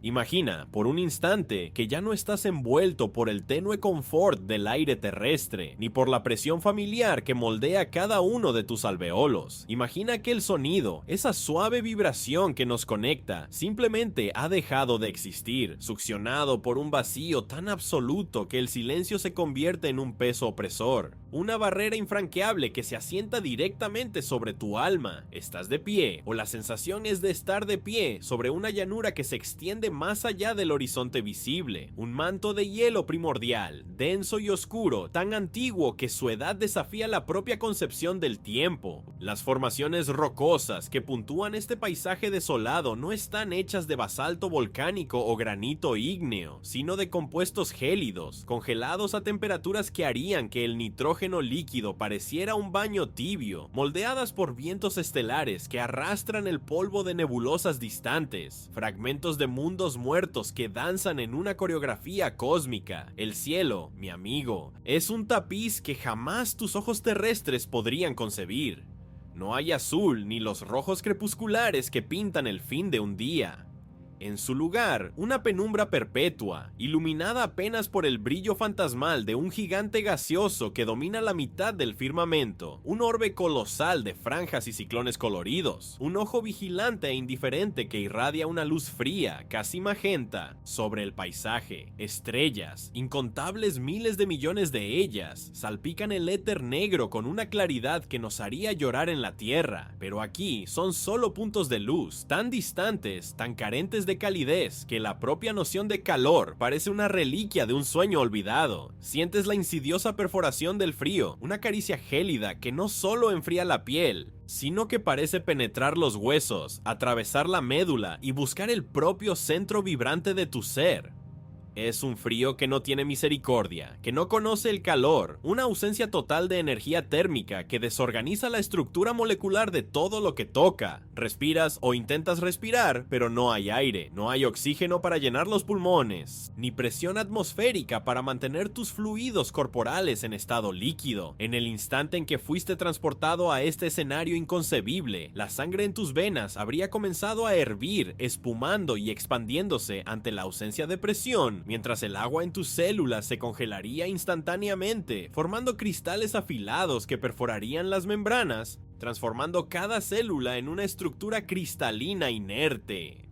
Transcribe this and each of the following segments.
Imagina, por un instante, que ya no estás envuelto por el tenue confort del aire terrestre, ni por la presión familiar que moldea cada uno de tus alveolos. Imagina que el sonido, esa suave vibración que nos conecta, simplemente ha dejado de existir, succionado por un vacío tan absoluto que el silencio se convierte en un peso opresor. Una barrera infranqueable que se asienta directamente sobre tu alma. Estás de pie, o la sensación es de estar de pie sobre una llanura que se extiende más allá del horizonte visible. Un manto de hielo primordial, denso y oscuro, tan antiguo que su edad desafía la propia concepción del tiempo. Las formaciones rocosas que puntúan este paisaje desolado no están hechas de basalto volcánico o granito ígneo, sino de compuestos gélidos, congelados a temperaturas que harían que el nitrógeno líquido pareciera un baño tibio, moldeadas por vientos estelares que arrastran el polvo de nebulosas distantes, fragmentos de mundos muertos que danzan en una coreografía cósmica. El cielo, mi amigo, es un tapiz que jamás tus ojos terrestres podrían concebir. No hay azul ni los rojos crepusculares que pintan el fin de un día. En su lugar, una penumbra perpetua, iluminada apenas por el brillo fantasmal de un gigante gaseoso que domina la mitad del firmamento, un orbe colosal de franjas y ciclones coloridos, un ojo vigilante e indiferente que irradia una luz fría, casi magenta, sobre el paisaje. Estrellas, incontables miles de millones de ellas, salpican el éter negro con una claridad que nos haría llorar en la tierra, pero aquí son solo puntos de luz, tan distantes, tan carentes de calidez, que la propia noción de calor parece una reliquia de un sueño olvidado. Sientes la insidiosa perforación del frío, una caricia gélida que no solo enfría la piel, sino que parece penetrar los huesos, atravesar la médula y buscar el propio centro vibrante de tu ser. Es un frío que no tiene misericordia, que no conoce el calor, una ausencia total de energía térmica que desorganiza la estructura molecular de todo lo que toca. Respiras o intentas respirar, pero no hay aire, no hay oxígeno para llenar los pulmones, ni presión atmosférica para mantener tus fluidos corporales en estado líquido. En el instante en que fuiste transportado a este escenario inconcebible, la sangre en tus venas habría comenzado a hervir, espumando y expandiéndose ante la ausencia de presión, mientras el agua en tus células se congelaría instantáneamente, formando cristales afilados que perforarían las membranas, transformando cada célula en una estructura cristalina inerte.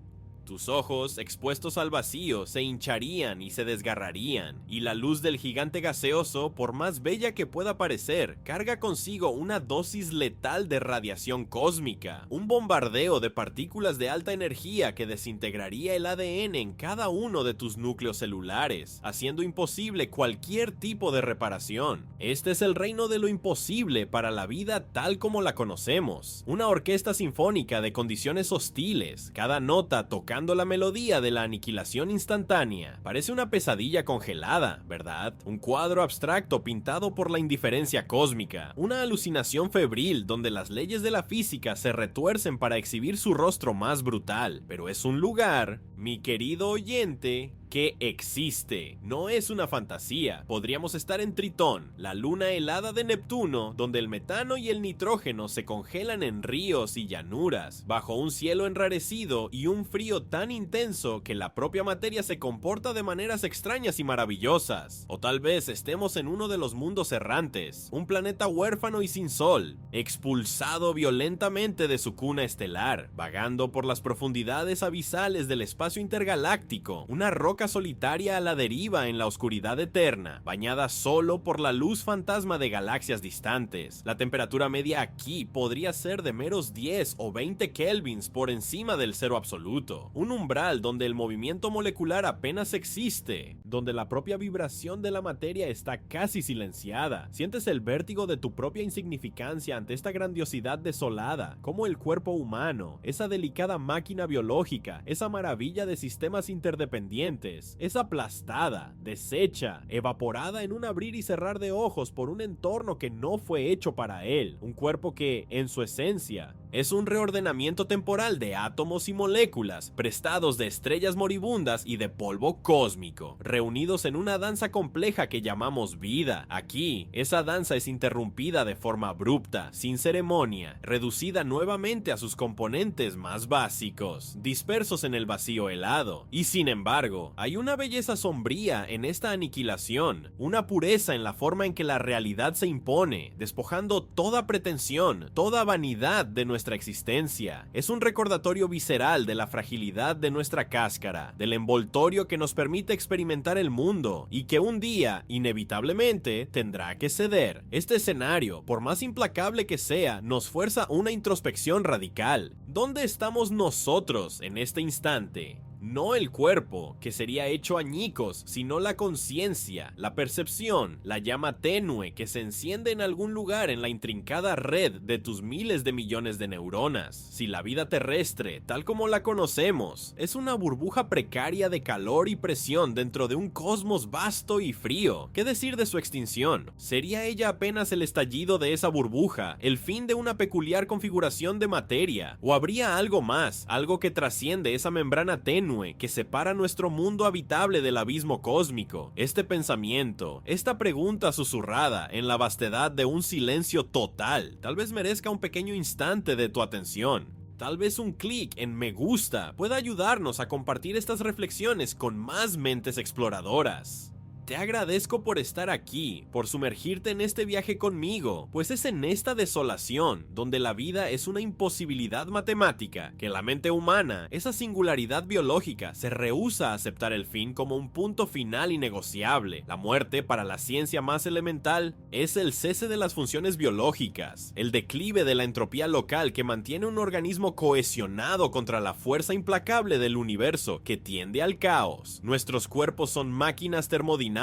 Tus ojos, expuestos al vacío, se hincharían y se desgarrarían, y la luz del gigante gaseoso, por más bella que pueda parecer, carga consigo una dosis letal de radiación cósmica, un bombardeo de partículas de alta energía que desintegraría el ADN en cada uno de tus núcleos celulares, haciendo imposible cualquier tipo de reparación. Este es el reino de lo imposible para la vida tal como la conocemos, una orquesta sinfónica de condiciones hostiles, cada nota tocando la melodía de la aniquilación instantánea. Parece una pesadilla congelada, ¿verdad? Un cuadro abstracto pintado por la indiferencia cósmica, una alucinación febril donde las leyes de la física se retuercen para exhibir su rostro más brutal. Pero es un lugar, mi querido oyente, que existe, no es una fantasía. Podríamos estar en Tritón, la luna helada de Neptuno, donde el metano y el nitrógeno se congelan en ríos y llanuras, bajo un cielo enrarecido y un frío tan intenso que la propia materia se comporta de maneras extrañas y maravillosas. O tal vez estemos en uno de los mundos errantes, un planeta huérfano y sin sol, expulsado violentamente de su cuna estelar, vagando por las profundidades abisales del espacio intergaláctico, una roca solitaria a la deriva en la oscuridad eterna, bañada solo por la luz fantasma de galaxias distantes. La temperatura media aquí podría ser de meros 10 o 20 kelvins por encima del cero absoluto, un umbral donde el movimiento molecular apenas existe, donde la propia vibración de la materia está casi silenciada. Sientes el vértigo de tu propia insignificancia ante esta grandiosidad desolada, como el cuerpo humano, esa delicada máquina biológica, esa maravilla de sistemas interdependientes, entonces es aplastada, deshecha, evaporada en un abrir y cerrar de ojos por un entorno que no fue hecho para él, un cuerpo que, en su esencia, es un reordenamiento temporal de átomos y moléculas prestados de estrellas moribundas y de polvo cósmico, reunidos en una danza compleja que llamamos vida. Aquí, esa danza es interrumpida de forma abrupta, sin ceremonia, reducida nuevamente a sus componentes más básicos, dispersos en el vacío helado. Y sin embargo, hay una belleza sombría en esta aniquilación, una pureza en la forma en que la realidad se impone, despojando toda pretensión, toda vanidad de nuestra existencia. Es un recordatorio visceral de la fragilidad de nuestra cáscara, del envoltorio que nos permite experimentar el mundo y que un día, inevitablemente, tendrá que ceder. Este escenario, por más implacable que sea, nos fuerza una introspección radical. ¿Dónde estamos nosotros en este instante? No el cuerpo, que sería hecho añicos, sino la conciencia, la percepción, la llama tenue que se enciende en algún lugar en la intrincada red de tus miles de millones de neuronas. Si la vida terrestre, tal como la conocemos, es una burbuja precaria de calor y presión dentro de un cosmos vasto y frío, ¿qué decir de su extinción? ¿Sería ella apenas el estallido de esa burbuja, el fin de una peculiar configuración de materia? ¿O habría algo más, algo que trasciende esa membrana tenue que separa nuestro mundo habitable del abismo cósmico? Este pensamiento, esta pregunta susurrada en la vastedad de un silencio total, tal vez merezca un pequeño instante de tu atención. Tal vez un clic en me gusta pueda ayudarnos a compartir estas reflexiones con más mentes exploradoras. Te agradezco por estar aquí, por sumergirte en este viaje conmigo, pues es en esta desolación, donde la vida es una imposibilidad matemática, que la mente humana, esa singularidad biológica, se rehúsa a aceptar el fin como un punto final innegociable. La muerte, para la ciencia más elemental, es el cese de las funciones biológicas, el declive de la entropía local que mantiene un organismo cohesionado contra la fuerza implacable del universo que tiende al caos. Nuestros cuerpos son máquinas termodinámicas,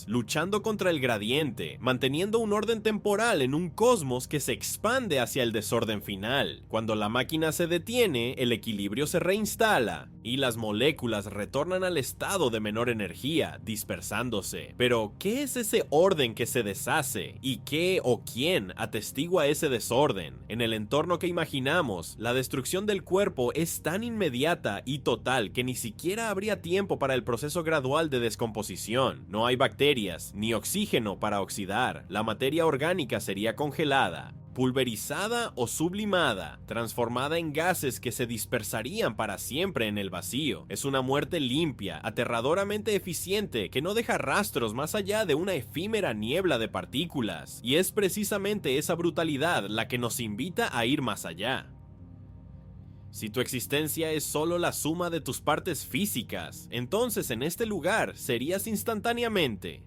luchando contra el gradiente, manteniendo un orden temporal en un cosmos que se expande hacia el desorden final. Cuando la máquina se detiene, el equilibrio se reinstala y las moléculas retornan al estado de menor energía, dispersándose. Pero, ¿qué es ese orden que se deshace? ¿Y qué o quién atestigua ese desorden? En el entorno que imaginamos, la destrucción del cuerpo es tan inmediata y total que ni siquiera habría tiempo para el proceso gradual de descomposición. No hay bacterias, ni oxígeno para oxidar. La materia orgánica sería congelada, pulverizada o sublimada, transformada en gases que se dispersarían para siempre en el vacío. Es una muerte limpia, aterradoramente eficiente, que no deja rastros más allá de una efímera niebla de partículas. Y es precisamente esa brutalidad la que nos invita a ir más allá. Si tu existencia es solo la suma de tus partes físicas, entonces en este lugar serías instantáneamente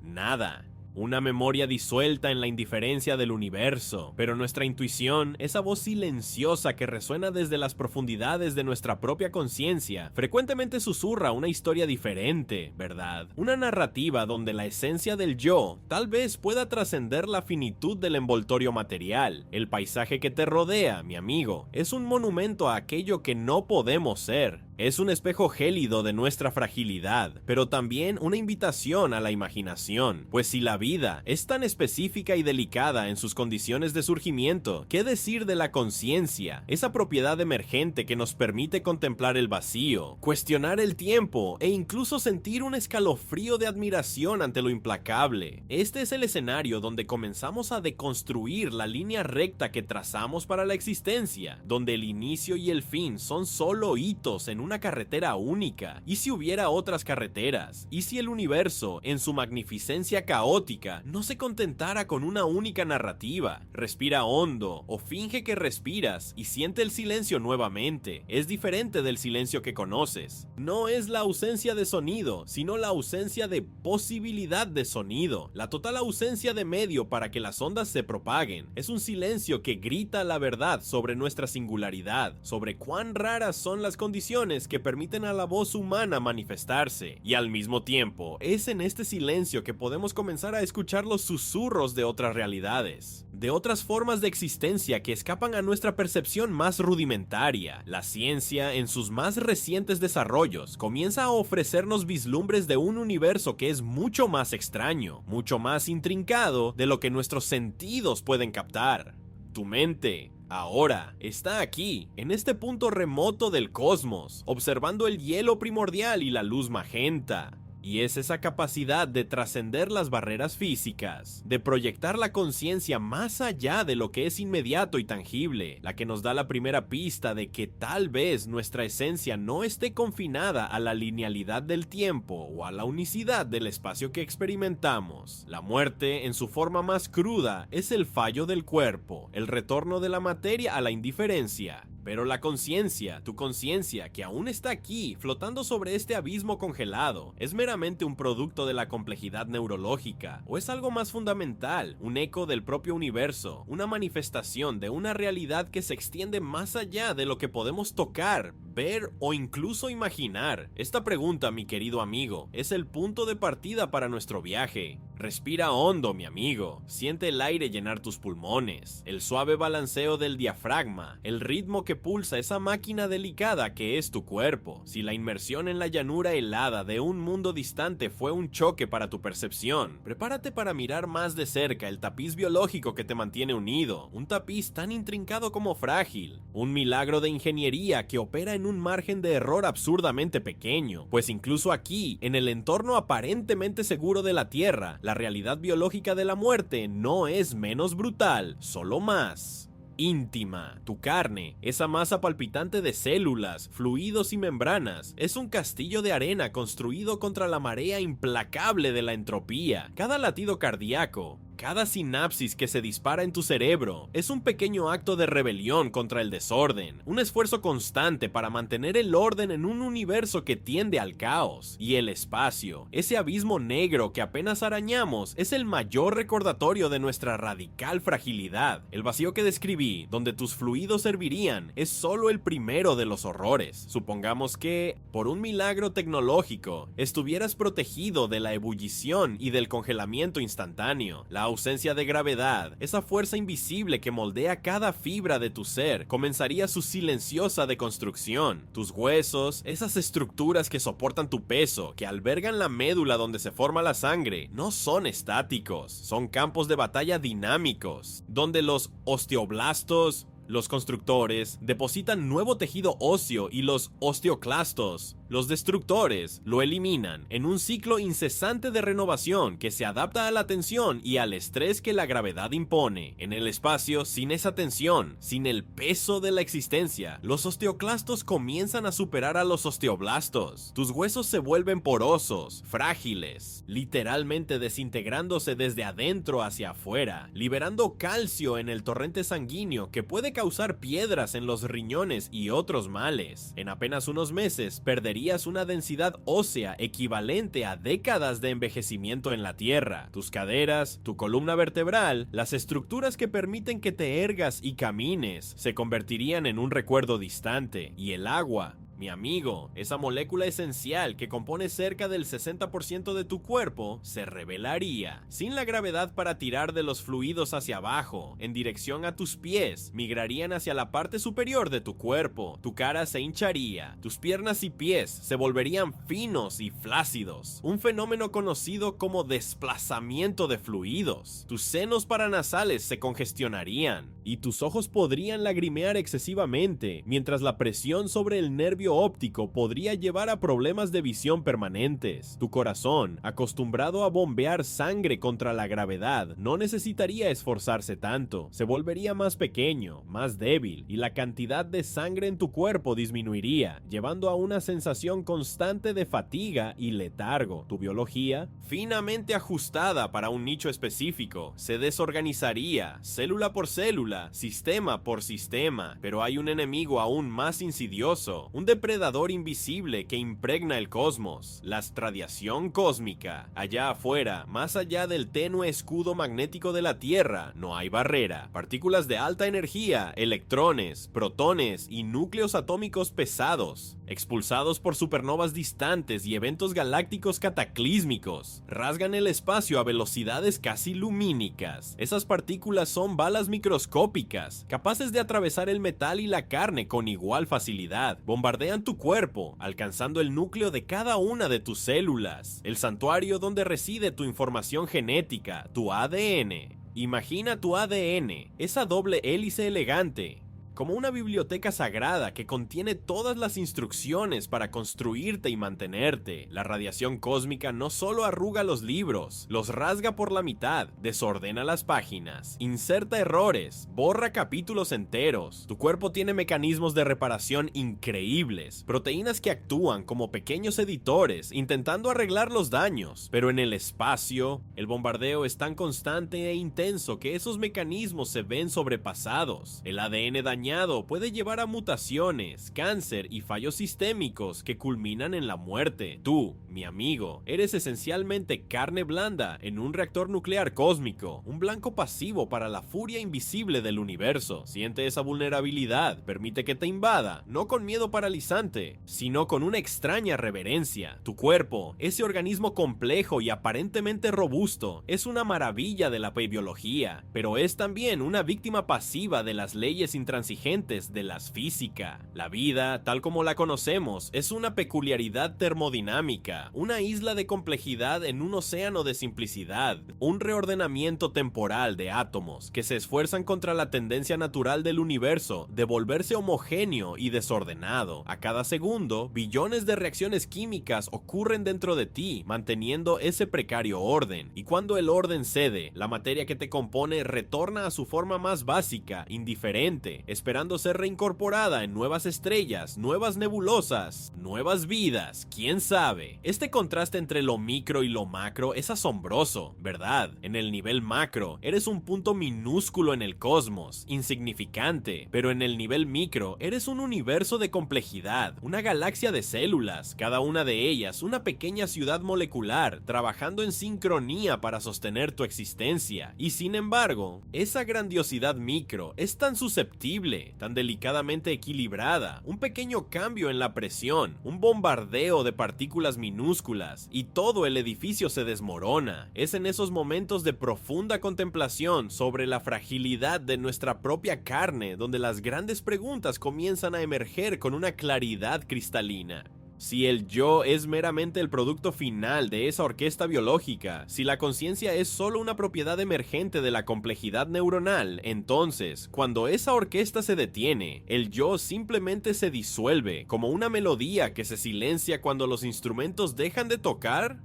nada. Una memoria disuelta en la indiferencia del universo, pero nuestra intuición, esa voz silenciosa que resuena desde las profundidades de nuestra propia conciencia, frecuentemente susurra una historia diferente, ¿verdad? Una narrativa donde la esencia del yo tal vez pueda trascender la finitud del envoltorio material. El paisaje que te rodea, mi amigo, es un monumento a aquello que no podemos ser. Es un espejo gélido de nuestra fragilidad, pero también una invitación a la imaginación, pues si la vida es tan específica y delicada en sus condiciones de surgimiento, ¿qué decir de la conciencia? Esa propiedad emergente que nos permite contemplar el vacío, cuestionar el tiempo e incluso sentir un escalofrío de admiración ante lo implacable. Este es el escenario donde comenzamos a deconstruir la línea recta que trazamos para la existencia, donde el inicio y el fin son solo hitos en una carretera única. ¿Y si hubiera otras carreteras? ¿Y si el universo, en su magnificencia caótica, no se contentara con una única narrativa? Respira hondo o finge que respiras y siente el silencio nuevamente. Es diferente del silencio que conoces. No es la ausencia de sonido, sino la ausencia de posibilidad de sonido, la total ausencia de medio para que las ondas se propaguen. Es un silencio que grita la verdad sobre nuestra singularidad, sobre cuán raras son las condiciones vibraciones que permiten a la voz humana manifestarse, y al mismo tiempo, es en este silencio que podemos comenzar a escuchar los susurros de otras realidades, de otras formas de existencia que escapan a nuestra percepción más rudimentaria. La ciencia, en sus más recientes desarrollos, comienza a ofrecernos vislumbres de un universo que es mucho más extraño, mucho más intrincado de lo que nuestros sentidos pueden captar. Tu mente ahora está aquí, en este punto remoto del cosmos, observando el hielo primordial y la luz magenta. Y es esa capacidad de trascender las barreras físicas, de proyectar la conciencia más allá de lo que es inmediato y tangible, la que nos da la primera pista de que tal vez nuestra esencia no esté confinada a la linealidad del tiempo o a la unicidad del espacio que experimentamos. La muerte, en su forma más cruda, es el fallo del cuerpo, el retorno de la materia a la indiferencia. Pero la conciencia, tu conciencia, que aún está aquí, flotando sobre este abismo congelado, ¿es meramente un producto de la complejidad neurológica? ¿O es algo más fundamental, un eco del propio universo, una manifestación de una realidad que se extiende más allá de lo que podemos tocar, ver o incluso imaginar? Esta pregunta, mi querido amigo, es el punto de partida para nuestro viaje. Respira hondo, mi amigo, siente el aire llenar tus pulmones, el suave balanceo del diafragma, el ritmo que pulsa esa máquina delicada que es tu cuerpo. Si la inmersión en la llanura helada de un mundo distante fue un choque para tu percepción, prepárate para mirar más de cerca el tapiz biológico que te mantiene unido, un tapiz tan intrincado como frágil, un milagro de ingeniería que opera en un margen de error absurdamente pequeño, pues incluso aquí, en el entorno aparentemente seguro de la Tierra, la realidad biológica de la muerte no es menos brutal, solo más íntima. Tu carne, esa masa palpitante de células, fluidos y membranas, es un castillo de arena construido contra la marea implacable de la entropía. Cada latido cardíaco, cada sinapsis que se dispara en tu cerebro es un pequeño acto de rebelión contra el desorden, un esfuerzo constante para mantener el orden en un universo que tiende al caos. Y el espacio, ese abismo negro que apenas arañamos, es el mayor recordatorio de nuestra radical fragilidad. El vacío que describí, donde tus fluidos servirían, es solo el primero de los horrores. Supongamos que, por un milagro tecnológico, estuvieras protegido de la ebullición y del congelamiento instantáneo. La ausencia de gravedad, esa fuerza invisible que moldea cada fibra de tu ser, comenzaría su silenciosa deconstrucción. Tus huesos, esas estructuras que soportan tu peso, que albergan la médula donde se forma la sangre, no son estáticos, son campos de batalla dinámicos, donde los osteoblastos, los constructores, depositan nuevo tejido óseo y los osteoclastos, los destructores, lo eliminan en un ciclo incesante de renovación que se adapta a la tensión y al estrés que la gravedad impone. En el espacio, sin esa tensión, sin el peso de la existencia, los osteoclastos comienzan a superar a los osteoblastos. Tus huesos se vuelven porosos, frágiles, literalmente desintegrándose desde adentro hacia afuera, liberando calcio en el torrente sanguíneo que puede causar piedras en los riñones y otros males. En apenas unos meses perderías una densidad ósea equivalente a décadas de envejecimiento en la Tierra. Tus caderas, tu columna vertebral, las estructuras que permiten que te ergas y camines, se convertirían en un recuerdo distante. Y el agua, mi amigo, esa molécula esencial que compone cerca del 60% de tu cuerpo, se revelaría. Sin la gravedad para tirar de los fluidos hacia abajo, en dirección a tus pies, migrarían hacia la parte superior de tu cuerpo. Tu cara se hincharía, tus piernas y pies se volverían finos y flácidos, un fenómeno conocido como desplazamiento de fluidos. Tus senos paranasales se congestionarían, y tus ojos podrían lagrimear excesivamente, mientras la presión sobre el nervio óptico podría llevar a problemas de visión permanentes. Tu corazón, acostumbrado a bombear sangre contra la gravedad, no necesitaría esforzarse tanto, se volvería más pequeño, más débil, y la cantidad de sangre en tu cuerpo disminuiría, llevando a una sensación constante de fatiga y letargo. Tu biología, finamente ajustada para un nicho específico, se desorganizaría, célula por célula, célula, sistema por sistema, pero hay un enemigo aún más insidioso, un depredador invisible que impregna el cosmos, la radiación cósmica. Allá afuera, más allá del tenue escudo magnético de la Tierra, no hay barrera. Partículas de alta energía, electrones, protones y núcleos atómicos pesados, expulsados por supernovas distantes y eventos galácticos cataclísmicos, rasgan el espacio a velocidades casi lumínicas. Esas partículas son balas microscópicas, capaces de atravesar el metal y la carne con igual facilidad. Bombardean tu cuerpo, alcanzando el núcleo de cada una de tus células, el santuario donde reside tu información genética, tu ADN. Imagina tu ADN, esa doble hélice elegante, como una biblioteca sagrada que contiene todas las instrucciones para construirte y mantenerte. La radiación cósmica no solo arruga los libros, los rasga por la mitad, desordena las páginas, inserta errores, borra capítulos enteros. Tu cuerpo tiene mecanismos de reparación increíbles, proteínas que actúan como pequeños editores, intentando arreglar los daños. Pero en el espacio, el bombardeo es tan constante e intenso que esos mecanismos se ven sobrepasados. El ADN dañado puede llevar a mutaciones, cáncer y fallos sistémicos que culminan en la muerte. Tú, mi amigo, eres esencialmente carne blanda en un reactor nuclear cósmico, un blanco pasivo para la furia invisible del universo. Siente esa vulnerabilidad, permite que te invada, no con miedo paralizante, sino con una extraña reverencia. Tu cuerpo, ese organismo complejo y aparentemente robusto, es una maravilla de la biología, pero es también una víctima pasiva de las leyes intransigentes de la física. La vida, tal como la conocemos, es una peculiaridad termodinámica, una isla de complejidad en un océano de simplicidad, un reordenamiento temporal de átomos que se esfuerzan contra la tendencia natural del universo de volverse homogéneo y desordenado. A cada segundo, billones de reacciones químicas ocurren dentro de ti, manteniendo ese precario orden, y cuando el orden cede, la materia que te compone retorna a su forma más básica, indiferente, esperando ser reincorporada en nuevas estrellas, nuevas nebulosas, nuevas vidas, quién sabe. Este contraste entre lo micro y lo macro es asombroso, ¿verdad? En el nivel macro, eres un punto minúsculo en el cosmos, insignificante, pero en el nivel micro, eres un universo de complejidad, una galaxia de células, cada una de ellas una pequeña ciudad molecular, trabajando en sincronía para sostener tu existencia. Y sin embargo, esa grandiosidad micro es tan susceptible, tan delicadamente equilibrada, un pequeño cambio en la presión, un bombardeo de partículas minúsculas, y todo el edificio se desmorona. Es en esos momentos de profunda contemplación sobre la fragilidad de nuestra propia carne donde las grandes preguntas comienzan a emerger con una claridad cristalina. Si el yo es meramente el producto final de esa orquesta biológica, si la conciencia es solo una propiedad emergente de la complejidad neuronal, entonces, cuando esa orquesta se detiene, el yo simplemente se disuelve, como una melodía que se silencia cuando los instrumentos dejan de tocar.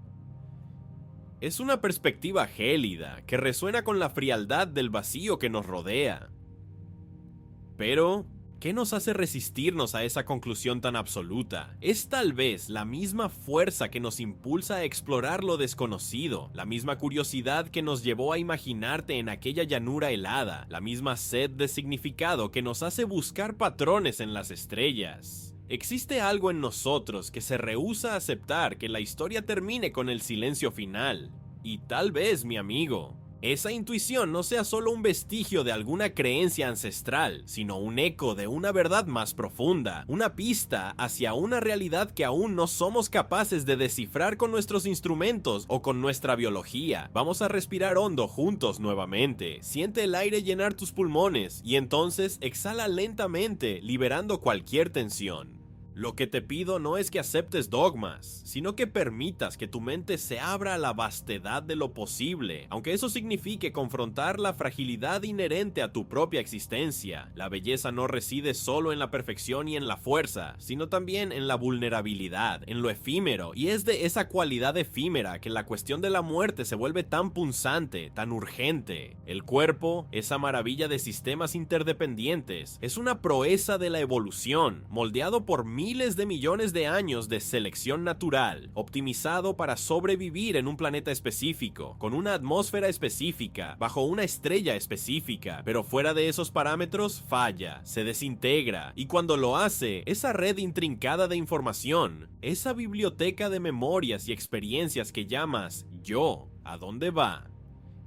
Es una perspectiva gélida que resuena con la frialdad del vacío que nos rodea. Pero ¿qué nos hace resistirnos a esa conclusión tan absoluta? Es tal vez la misma fuerza que nos impulsa a explorar lo desconocido, la misma curiosidad que nos llevó a imaginarte en aquella llanura helada, la misma sed de significado que nos hace buscar patrones en las estrellas. Existe algo en nosotros que se rehúsa a aceptar que la historia termine con el silencio final. Y tal vez, mi amigo, esa intuición no sea solo un vestigio de alguna creencia ancestral, sino un eco de una verdad más profunda, una pista hacia una realidad que aún no somos capaces de descifrar con nuestros instrumentos o con nuestra biología. Vamos a respirar hondo juntos nuevamente. Siente el aire llenar tus pulmones y entonces exhala lentamente, liberando cualquier tensión. Lo que te pido no es que aceptes dogmas, sino que permitas que tu mente se abra a la vastedad de lo posible, aunque eso signifique confrontar la fragilidad inherente a tu propia existencia. La belleza no reside solo en la perfección y en la fuerza, sino también en la vulnerabilidad, en lo efímero, y es de esa cualidad efímera que la cuestión de la muerte se vuelve tan punzante, tan urgente. El cuerpo, esa maravilla de sistemas interdependientes, es una proeza de la evolución, moldeado por miles miles de millones de años de selección natural, optimizado para sobrevivir en un planeta específico, con una atmósfera específica, bajo una estrella específica, pero fuera de esos parámetros falla, se desintegra, y cuando lo hace, esa red intrincada de información, esa biblioteca de memorias y experiencias que llamas yo, ¿a dónde va?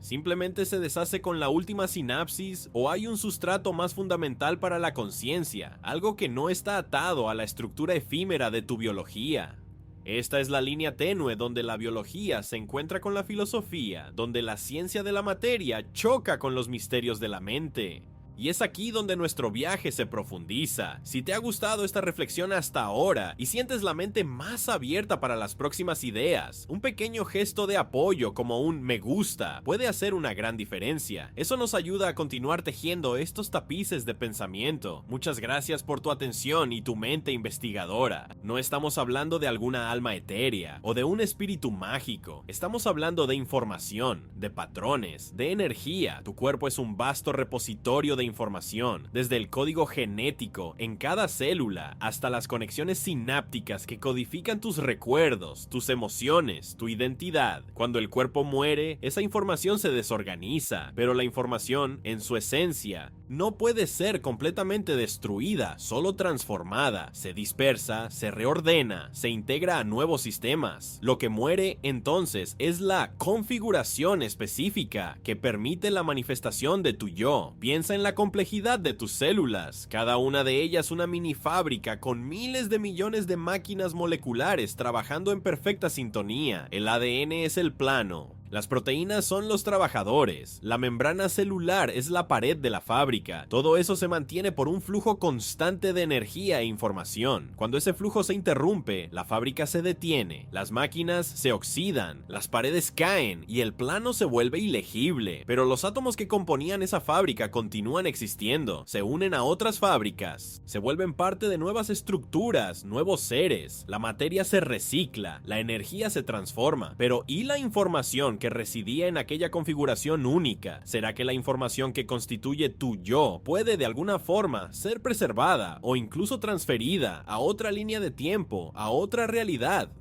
¿Simplemente se deshace con la última sinapsis o hay un sustrato más fundamental para la conciencia, algo que no está atado a la estructura efímera de tu biología? Esta es la línea tenue donde la biología se encuentra con la filosofía, donde la ciencia de la materia choca con los misterios de la mente. Y es aquí donde nuestro viaje se profundiza. Si te ha gustado esta reflexión hasta ahora y sientes la mente más abierta para las próximas ideas, un pequeño gesto de apoyo como un me gusta puede hacer una gran diferencia. Eso nos ayuda a continuar tejiendo estos tapices de pensamiento. Muchas gracias por tu atención y tu mente investigadora. No estamos hablando de alguna alma etérea o de un espíritu mágico. Estamos hablando de información, de patrones, de energía. Tu cuerpo es un vasto repositorio de información, desde el código genético en cada célula hasta las conexiones sinápticas que codifican tus recuerdos, tus emociones, tu identidad. Cuando el cuerpo muere, esa información se desorganiza, pero la información, en su esencia, no puede ser completamente destruida, solo transformada, se dispersa, se reordena, se integra a nuevos sistemas. Lo que muere entonces es la configuración específica que permite la manifestación de tu yo. Piensa en la complejidad de tus células, cada una de ellas una mini fábrica con miles de millones de máquinas moleculares trabajando en perfecta sintonía. El ADN es el plano. Las proteínas son los trabajadores, la membrana celular es la pared de la fábrica. Todo eso se mantiene por un flujo constante de energía e información. Cuando ese flujo se interrumpe, la fábrica se detiene, las máquinas se oxidan, las paredes caen y el plano se vuelve ilegible. Pero los átomos que componían esa fábrica continúan existiendo, se unen a otras fábricas, se vuelven parte de nuevas estructuras, nuevos seres. La materia se recicla, la energía se transforma. Pero ¿y la información que residía en aquella configuración única? ¿Será que la información que constituye tu yo puede de alguna forma ser preservada o incluso transferida a otra línea de tiempo, a otra realidad?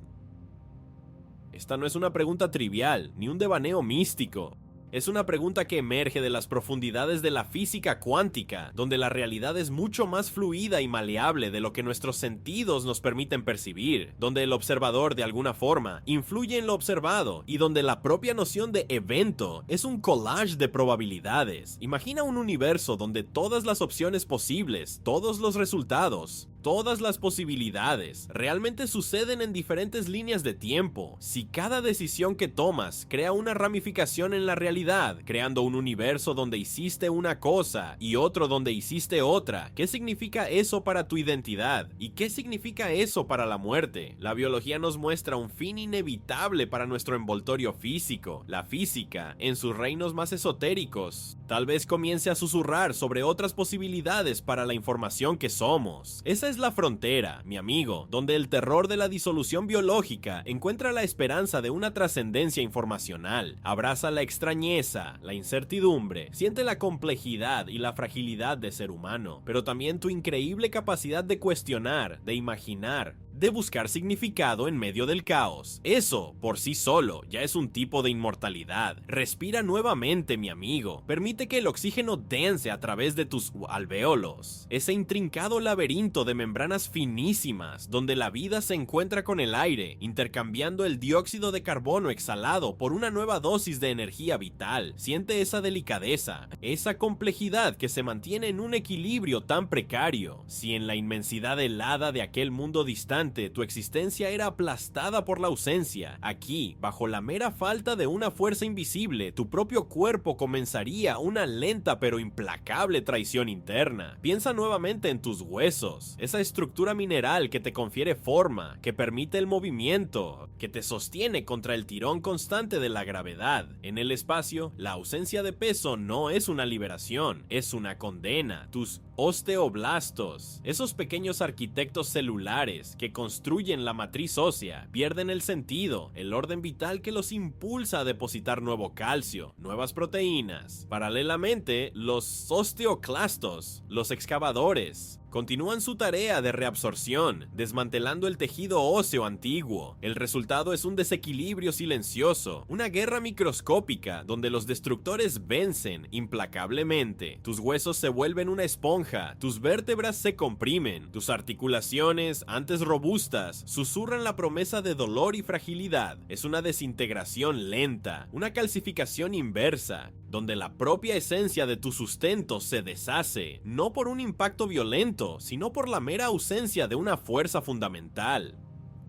Esta no es una pregunta trivial, ni un devaneo místico. Es una pregunta que emerge de las profundidades de la física cuántica, donde la realidad es mucho más fluida y maleable de lo que nuestros sentidos nos permiten percibir, donde el observador de alguna forma influye en lo observado y donde la propia noción de evento es un collage de probabilidades. Imagina un universo donde todas las opciones posibles, todos los resultados, todas las posibilidades realmente suceden en diferentes líneas de tiempo. Si cada decisión que tomas crea una ramificación en la realidad, creando un universo donde hiciste una cosa y otro donde hiciste otra, ¿qué significa eso para tu identidad? ¿Y qué significa eso para la muerte? La biología nos muestra un fin inevitable para nuestro envoltorio físico. La física, en sus reinos más esotéricos, tal vez comience a susurrar sobre otras posibilidades para la información que somos. Esa es la frontera, mi amigo, donde el terror de la disolución biológica encuentra la esperanza de una trascendencia informacional. Abraza la extrañeza, la incertidumbre, siente la complejidad y la fragilidad de ser humano, pero también tu increíble capacidad de cuestionar, de imaginar, de buscar significado en medio del caos. Eso, por sí solo, ya es un tipo de inmortalidad. Respira nuevamente, mi amigo. Permite que el oxígeno dense a través de tus alvéolos. Ese intrincado laberinto de membranas finísimas, donde la vida se encuentra con el aire, intercambiando el dióxido de carbono exhalado por una nueva dosis de energía vital. Siente esa delicadeza, esa complejidad que se mantiene en un equilibrio tan precario. Si en la inmensidad helada de aquel mundo distante tu existencia era aplastada por la ausencia, aquí, bajo la mera falta de una fuerza invisible, tu propio cuerpo comenzaría una lenta pero implacable traición interna. Piensa nuevamente en tus huesos, esa estructura mineral que te confiere forma, que permite el movimiento, que te sostiene contra el tirón constante de la gravedad. En el espacio, la ausencia de peso no es una liberación, es una condena. Tus osteoblastos, esos pequeños arquitectos celulares que construyen la matriz ósea, pierden el sentido, el orden vital que los impulsa a depositar nuevo calcio, nuevas proteínas. Paralelamente, los osteoclastos, los excavadores, Continúan su tarea de reabsorción, desmantelando el tejido óseo antiguo. El resultado es un desequilibrio silencioso, una guerra microscópica donde los destructores vencen implacablemente. Tus huesos se vuelven una esponja, tus vértebras se comprimen, tus articulaciones, antes robustas, susurran la promesa de dolor y fragilidad. Es una desintegración lenta, una calcificación inversa, donde la propia esencia de tu sustento se deshace, no por un impacto violento, sino por la mera ausencia de una fuerza fundamental.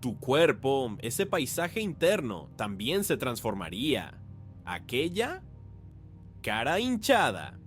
Tu cuerpo, ese paisaje interno, también se transformaría. Aquella cara hinchada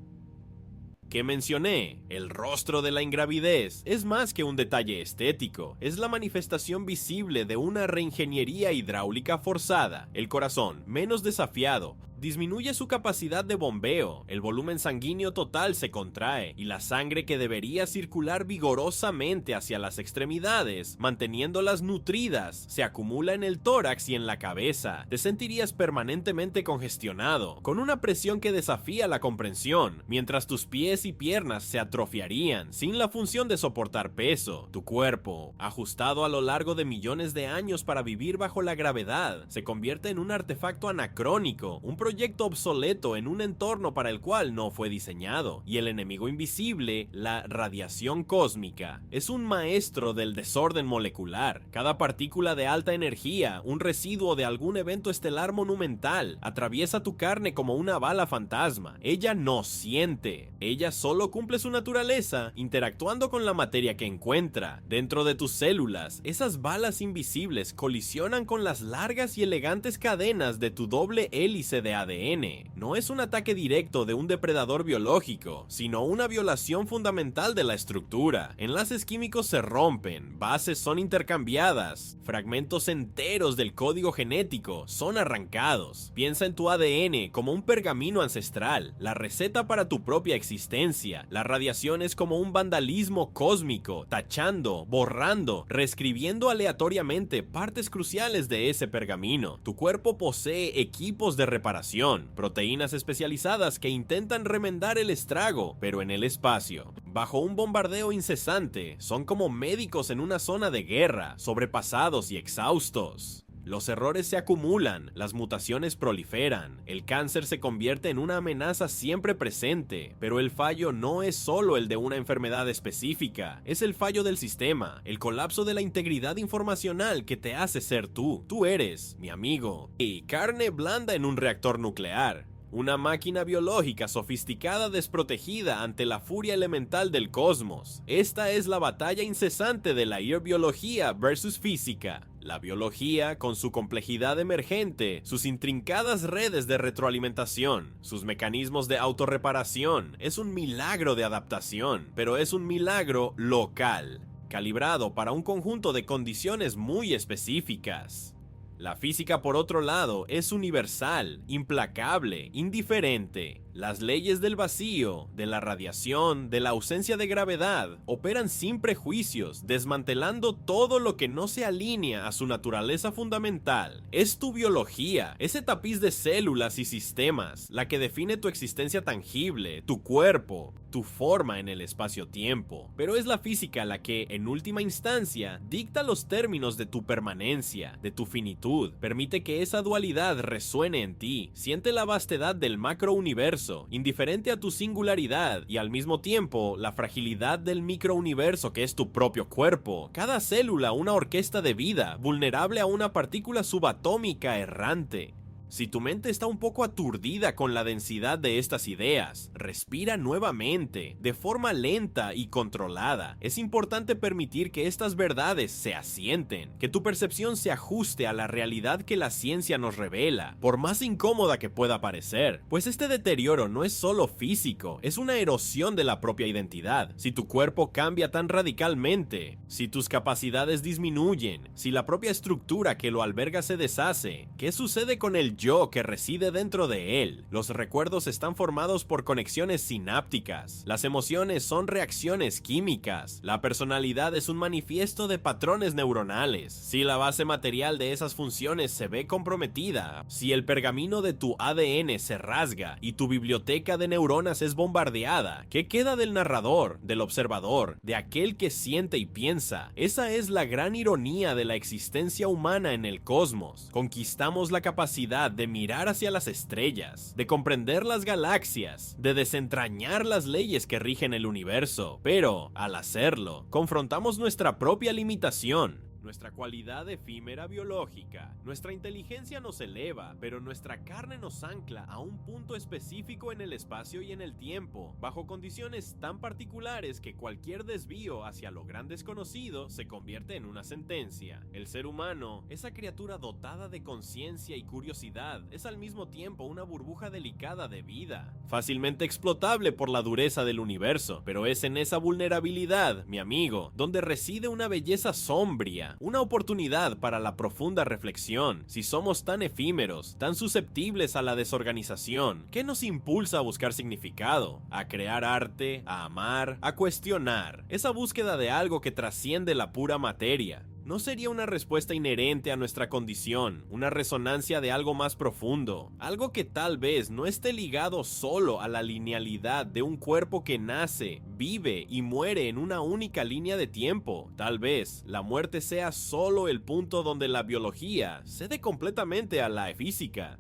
que mencioné, el rostro de la ingravidez, es más que un detalle estético, es la manifestación visible de una reingeniería hidráulica forzada. El corazón, menos desafiado, disminuye su capacidad de bombeo, el volumen sanguíneo total se contrae y la sangre que debería circular vigorosamente hacia las extremidades, manteniéndolas nutridas, se acumula en el tórax y en la cabeza. Te sentirías permanentemente congestionado, con una presión que desafía la comprensión, mientras tus pies y piernas se atrofiarían, sin la función de soportar peso. Tu cuerpo, ajustado a lo largo de millones de años para vivir bajo la gravedad, se convierte en un artefacto anacrónico, un proyecto obsoleto en un entorno para el cual no fue diseñado, y el enemigo invisible, la radiación cósmica, es un maestro del desorden molecular. Cada partícula de alta energía, un residuo de algún evento estelar monumental, atraviesa tu carne como una bala fantasma. Ella no siente, ella solo cumple su naturaleza, interactuando con la materia que encuentra. Dentro de tus células, esas balas invisibles colisionan con las largas y elegantes cadenas de tu doble hélice de ADN. No es un ataque directo de un depredador biológico, sino una violación fundamental de la estructura. Enlaces químicos se rompen, bases son intercambiadas, fragmentos enteros del código genético son arrancados. Piensa en tu ADN como un pergamino ancestral, la receta para tu propia existencia. La radiación es como un vandalismo cósmico, tachando, borrando, reescribiendo aleatoriamente partes cruciales de ese pergamino. Tu cuerpo posee equipos de reparación, proteínas especializadas que intentan remendar el estrago, pero en el espacio. Bajo un bombardeo incesante, son como médicos en una zona de guerra, sobrepasados y exhaustos. Los errores se acumulan, las mutaciones proliferan, el cáncer se convierte en una amenaza siempre presente, pero el fallo no es solo el de una enfermedad específica, es el fallo del sistema, el colapso de la integridad informacional que te hace ser tú. Tú eres, mi amigo, y carne blanda en un reactor nuclear. Una máquina biológica sofisticada desprotegida ante la furia elemental del cosmos. Esta es la batalla incesante de la biología versus física. La biología, con su complejidad emergente, sus intrincadas redes de retroalimentación, sus mecanismos de autorreparación, es un milagro de adaptación, pero es un milagro local, calibrado para un conjunto de condiciones muy específicas. La física, por otro lado, es universal, implacable, indiferente. Las leyes del vacío, de la radiación, de la ausencia de gravedad, operan sin prejuicios, desmantelando todo lo que no se alinea a su naturaleza fundamental. Es tu biología, ese tapiz de células y sistemas, la que define tu existencia tangible, tu cuerpo, tu forma en el espacio-tiempo. Pero es la física la que, en última instancia, dicta los términos de tu permanencia, de tu finitud. Permite que esa dualidad resuene en ti. Siente la vastedad del macrouniverso, indiferente a tu singularidad, y al mismo tiempo la fragilidad del microuniverso que es tu propio cuerpo. Cada célula una orquesta de vida, vulnerable a una partícula subatómica errante. Si tu mente está un poco aturdida con la densidad de estas ideas, respira nuevamente, de forma lenta y controlada. Es importante permitir que estas verdades se asienten, que tu percepción se ajuste a la realidad que la ciencia nos revela, por más incómoda que pueda parecer, pues este deterioro no es solo físico, es una erosión de la propia identidad. Si tu cuerpo cambia tan radicalmente, si tus capacidades disminuyen, si la propia estructura que lo alberga se deshace, ¿qué sucede con el yo que reside dentro de él. Los recuerdos están formados por conexiones sinápticas. Las emociones son reacciones químicas. La personalidad es un manifiesto de patrones neuronales. Si la base material de esas funciones se ve comprometida, si el pergamino de tu ADN se rasga y tu biblioteca de neuronas es bombardeada, ¿qué queda del narrador, del observador, de aquel que siente y piensa? Esa es la gran ironía de la existencia humana en el cosmos. Conquistamos la capacidad de mirar hacia las estrellas, de comprender las galaxias, de desentrañar las leyes que rigen el universo, pero, al hacerlo, confrontamos nuestra propia limitación. Nuestra cualidad efímera biológica. Nuestra inteligencia nos eleva, pero nuestra carne nos ancla a un punto específico en el espacio y en el tiempo, bajo condiciones tan particulares que cualquier desvío hacia lo gran desconocido se convierte en una sentencia. El ser humano, esa criatura dotada de conciencia y curiosidad, es al mismo tiempo una burbuja delicada de vida, fácilmente explotable por la dureza del universo, pero es en esa vulnerabilidad, mi amigo, donde reside una belleza sombria, una oportunidad para la profunda reflexión. Si somos tan efímeros, tan susceptibles a la desorganización, ¿qué nos impulsa a buscar significado? A crear arte, a amar, a cuestionar. Esa búsqueda de algo que trasciende la pura materia. ¿No sería una respuesta inherente a nuestra condición, una resonancia de algo más profundo? Algo que tal vez no esté ligado solo a la linealidad de un cuerpo que nace, vive y muere en una única línea de tiempo. Tal vez la muerte sea solo el punto donde la biología cede completamente a la física,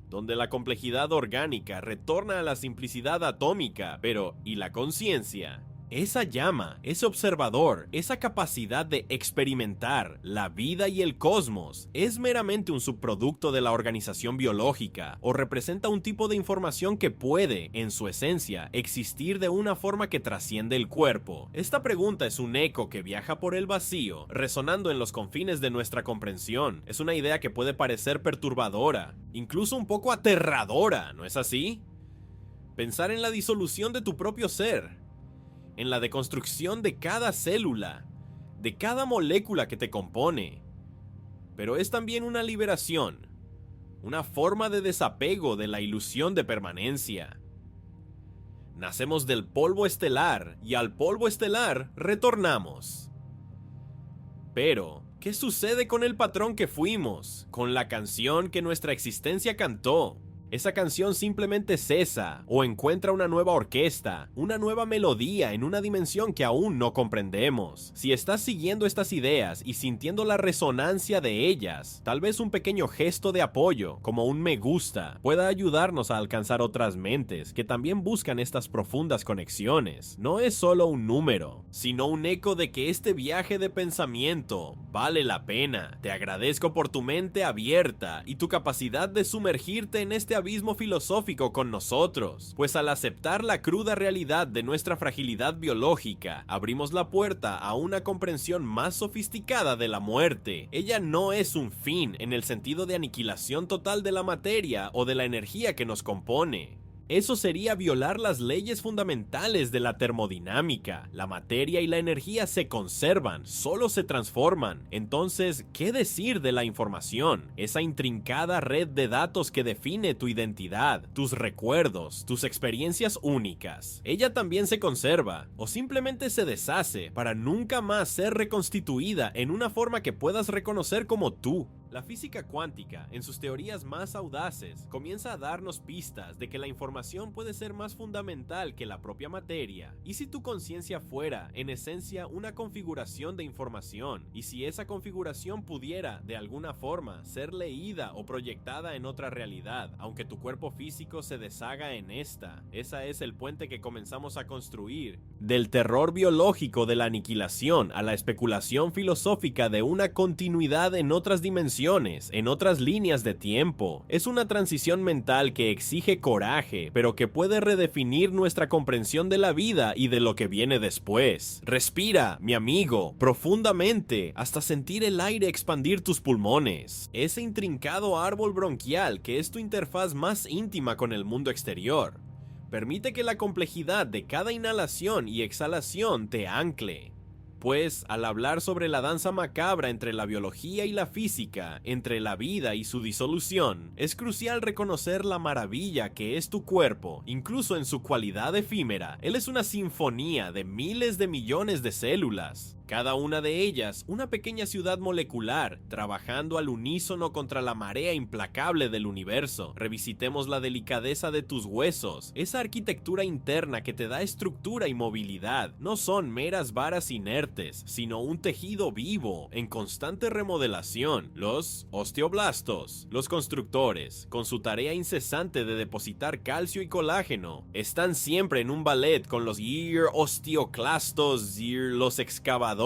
donde la complejidad orgánica retorna a la simplicidad atómica, pero ¿y la conciencia? Esa llama, ese observador, esa capacidad de experimentar la vida y el cosmos, ¿es meramente un subproducto de la organización biológica o representa un tipo de información que puede, en su esencia, existir de una forma que trasciende el cuerpo? Esta pregunta es un eco que viaja por el vacío, resonando en los confines de nuestra comprensión. Es una idea que puede parecer perturbadora, incluso un poco aterradora, ¿no es así? Pensar en la disolución de tu propio ser, en la deconstrucción de cada célula, de cada molécula que te compone. Pero es también una liberación, una forma de desapego de la ilusión de permanencia. Nacemos del polvo estelar y al polvo estelar retornamos. Pero, ¿qué sucede con el patrón que fuimos, con la canción que nuestra existencia cantó? Esa canción simplemente cesa o encuentra una nueva orquesta, una nueva melodía en una dimensión que aún no comprendemos. Si estás siguiendo estas ideas y sintiendo la resonancia de ellas, tal vez un pequeño gesto de apoyo, como un me gusta, pueda ayudarnos a alcanzar otras mentes que también buscan estas profundas conexiones. No es solo un número, sino un eco de que este viaje de pensamiento vale la pena. Te agradezco por tu mente abierta y tu capacidad de sumergirte en este abismo filosófico con nosotros, pues al aceptar la cruda realidad de nuestra fragilidad biológica, abrimos la puerta a una comprensión más sofisticada de la muerte. Ella no es un fin en el sentido de aniquilación total de la materia o de la energía que nos compone. Eso sería violar las leyes fundamentales de la termodinámica. La materia y la energía se conservan, solo se transforman. Entonces, ¿qué decir de la información? Esa intrincada red de datos que define tu identidad, tus recuerdos, tus experiencias únicas. Ella también se conserva, o simplemente se deshace para nunca más ser reconstituida en una forma que puedas reconocer como tú. La física cuántica, en sus teorías más audaces, comienza a darnos pistas de que la información puede ser más fundamental que la propia materia. ¿Y si tu conciencia fuera, en esencia, una configuración de información? ¿Y si esa configuración pudiera, de alguna forma, ser leída o proyectada en otra realidad, aunque tu cuerpo físico se deshaga en esta? Ese es el puente que comenzamos a construir. Del terror biológico de la aniquilación a la especulación filosófica de una continuidad en otras dimensiones, en otras líneas de tiempo. Es una transición mental que exige coraje, pero que puede redefinir nuestra comprensión de la vida y de lo que viene después. Respira, mi amigo, profundamente, hasta sentir el aire expandir tus pulmones. Ese intrincado árbol bronquial que es tu interfaz más íntima con el mundo exterior. Permite que la complejidad de cada inhalación y exhalación te ancle. Pues, al hablar sobre la danza macabra entre la biología y la física, entre la vida y su disolución, es crucial reconocer la maravilla que es tu cuerpo, incluso en su cualidad efímera. Él es una sinfonía de miles de millones de células, cada una de ellas una pequeña ciudad molecular, trabajando al unísono contra la marea implacable del universo. Revisitemos la delicadeza de tus huesos, esa arquitectura interna que te da estructura y movilidad. No son meras varas inertes, sino un tejido vivo, en constante remodelación. Los osteoblastos, los constructores, con su tarea incesante de depositar calcio y colágeno, están siempre en un ballet con los osteoclastos, los excavadores,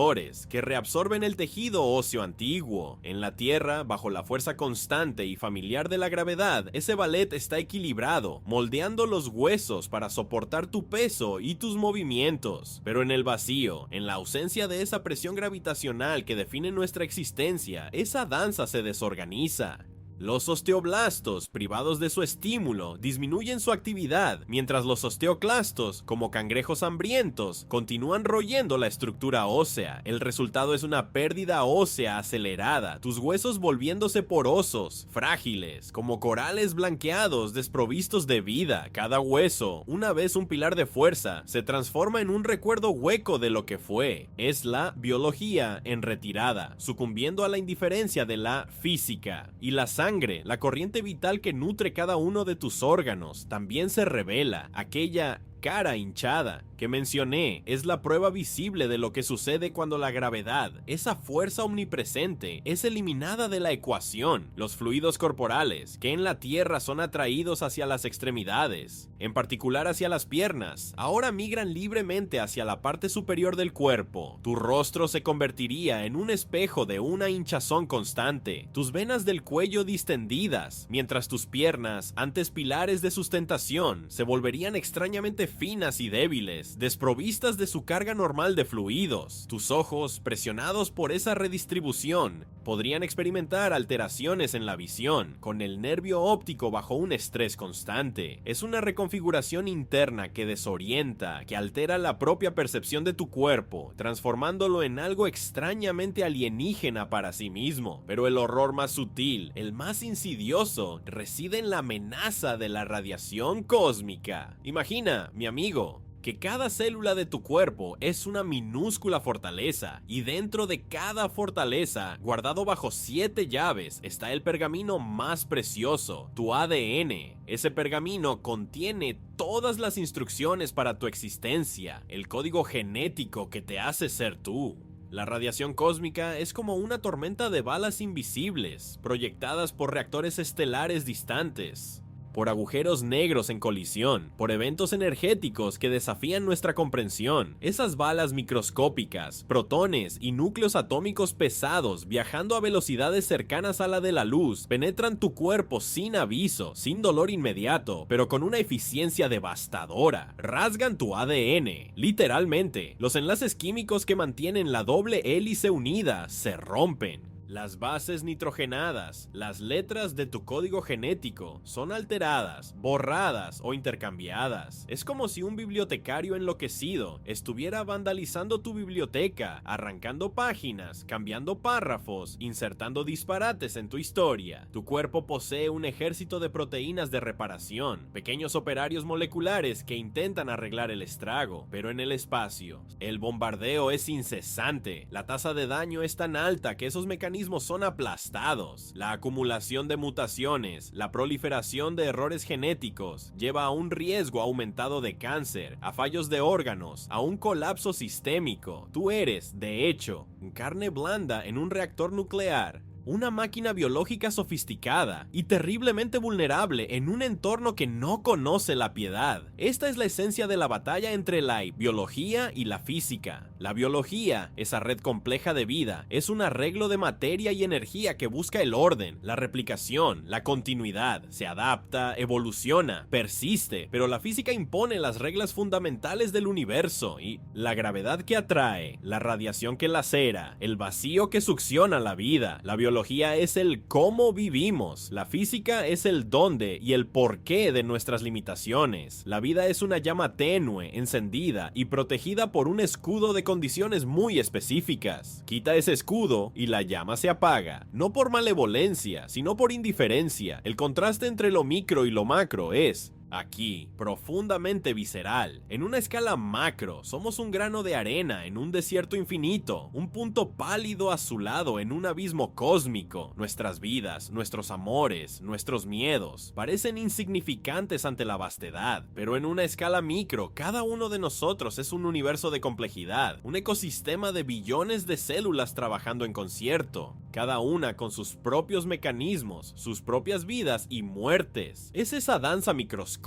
que reabsorben el tejido óseo antiguo. En la Tierra, bajo la fuerza constante y familiar de la gravedad, ese ballet está equilibrado, moldeando los huesos para soportar tu peso y tus movimientos. Pero en el vacío, en la ausencia de esa presión gravitacional que define nuestra existencia, esa danza se desorganiza. Los osteoblastos, privados de su estímulo, disminuyen su actividad, mientras los osteoclastos, como cangrejos hambrientos, continúan royendo la estructura ósea. El resultado es una pérdida ósea acelerada, tus huesos volviéndose porosos, frágiles, como corales blanqueados desprovistos de vida. Cada hueso, una vez un pilar de fuerza, se transforma en un recuerdo hueco de lo que fue. Es la biología en retirada, sucumbiendo a la indiferencia de la física. Y la sangre, la corriente vital que nutre cada uno de tus órganos, también se revela. Aquella cara hinchada que mencioné es la prueba visible de lo que sucede cuando la gravedad, esa fuerza omnipresente, es eliminada de la ecuación. Los fluidos corporales, que en la Tierra son atraídos hacia las extremidades, en particular hacia las piernas, ahora migran libremente hacia la parte superior del cuerpo. Tu rostro se convertiría en un espejo de una hinchazón constante, tus venas del cuello distendidas, mientras tus piernas, antes pilares de sustentación, se volverían extrañamente finas y débiles, desprovistas de su carga normal de fluidos. Tus ojos, presionados por esa redistribución, podrían experimentar alteraciones en la visión, con el nervio óptico bajo un estrés constante. Es una reconfiguración interna que desorienta, que altera la propia percepción de tu cuerpo, transformándolo en algo extrañamente alienígena para sí mismo. Pero el horror más sutil, el más insidioso, reside en la amenaza de la radiación cósmica. Imagina, mi amigo, que cada célula de tu cuerpo es una minúscula fortaleza, y dentro de cada fortaleza, guardado bajo 7 llaves, está el pergamino más precioso, tu ADN. Ese pergamino contiene todas las instrucciones para tu existencia, el código genético que te hace ser tú. La radiación cósmica es como una tormenta de balas invisibles, proyectadas por reactores estelares distantes, por agujeros negros en colisión, por eventos energéticos que desafían nuestra comprensión. Esas balas microscópicas, protones y núcleos atómicos pesados viajando a velocidades cercanas a la de la luz, penetran tu cuerpo sin aviso, sin dolor inmediato, pero con una eficiencia devastadora. Rasgan tu ADN, literalmente. Los enlaces químicos que mantienen la doble hélice unida se rompen. Las bases nitrogenadas, las letras de tu código genético, son alteradas, borradas o intercambiadas. Es como si un bibliotecario enloquecido estuviera vandalizando tu biblioteca, arrancando páginas, cambiando párrafos, insertando disparates en tu historia. Tu cuerpo posee un ejército de proteínas de reparación, pequeños operarios moleculares que intentan arreglar el estrago, pero en el espacio, el bombardeo es incesante. La tasa de daño es tan alta que esos mecanismos son aplastados. La acumulación de mutaciones, la proliferación de errores genéticos lleva a un riesgo aumentado de cáncer, a fallos de órganos, a un colapso sistémico. Tú eres, de hecho, carne blanda en un reactor nuclear. Una máquina biológica sofisticada y terriblemente vulnerable en un entorno que no conoce la piedad. Esta es la esencia de la batalla entre la biología y la física. La biología, esa red compleja de vida, es un arreglo de materia y energía que busca el orden, la replicación, la continuidad. Se adapta, evoluciona, persiste, pero la física impone las reglas fundamentales del universo y la gravedad que atrae, la radiación que lacera, el vacío que succiona la vida. La biología biología es el cómo vivimos, la física es el dónde y el porqué de nuestras limitaciones. La vida es una llama tenue, encendida y protegida por un escudo de condiciones muy específicas. Quita ese escudo y la llama se apaga, no por malevolencia, sino por indiferencia. El contraste entre lo micro y lo macro es, aquí, profundamente visceral. En una escala macro, somos un grano de arena en un desierto infinito, un punto pálido azulado en un abismo cósmico. Nuestras vidas, nuestros amores, nuestros miedos, parecen insignificantes ante la vastedad, pero en una escala micro, cada uno de nosotros es un universo de complejidad, un ecosistema de billones de células trabajando en concierto, cada una con sus propios mecanismos, sus propias vidas y muertes. Es esa danza microscópica,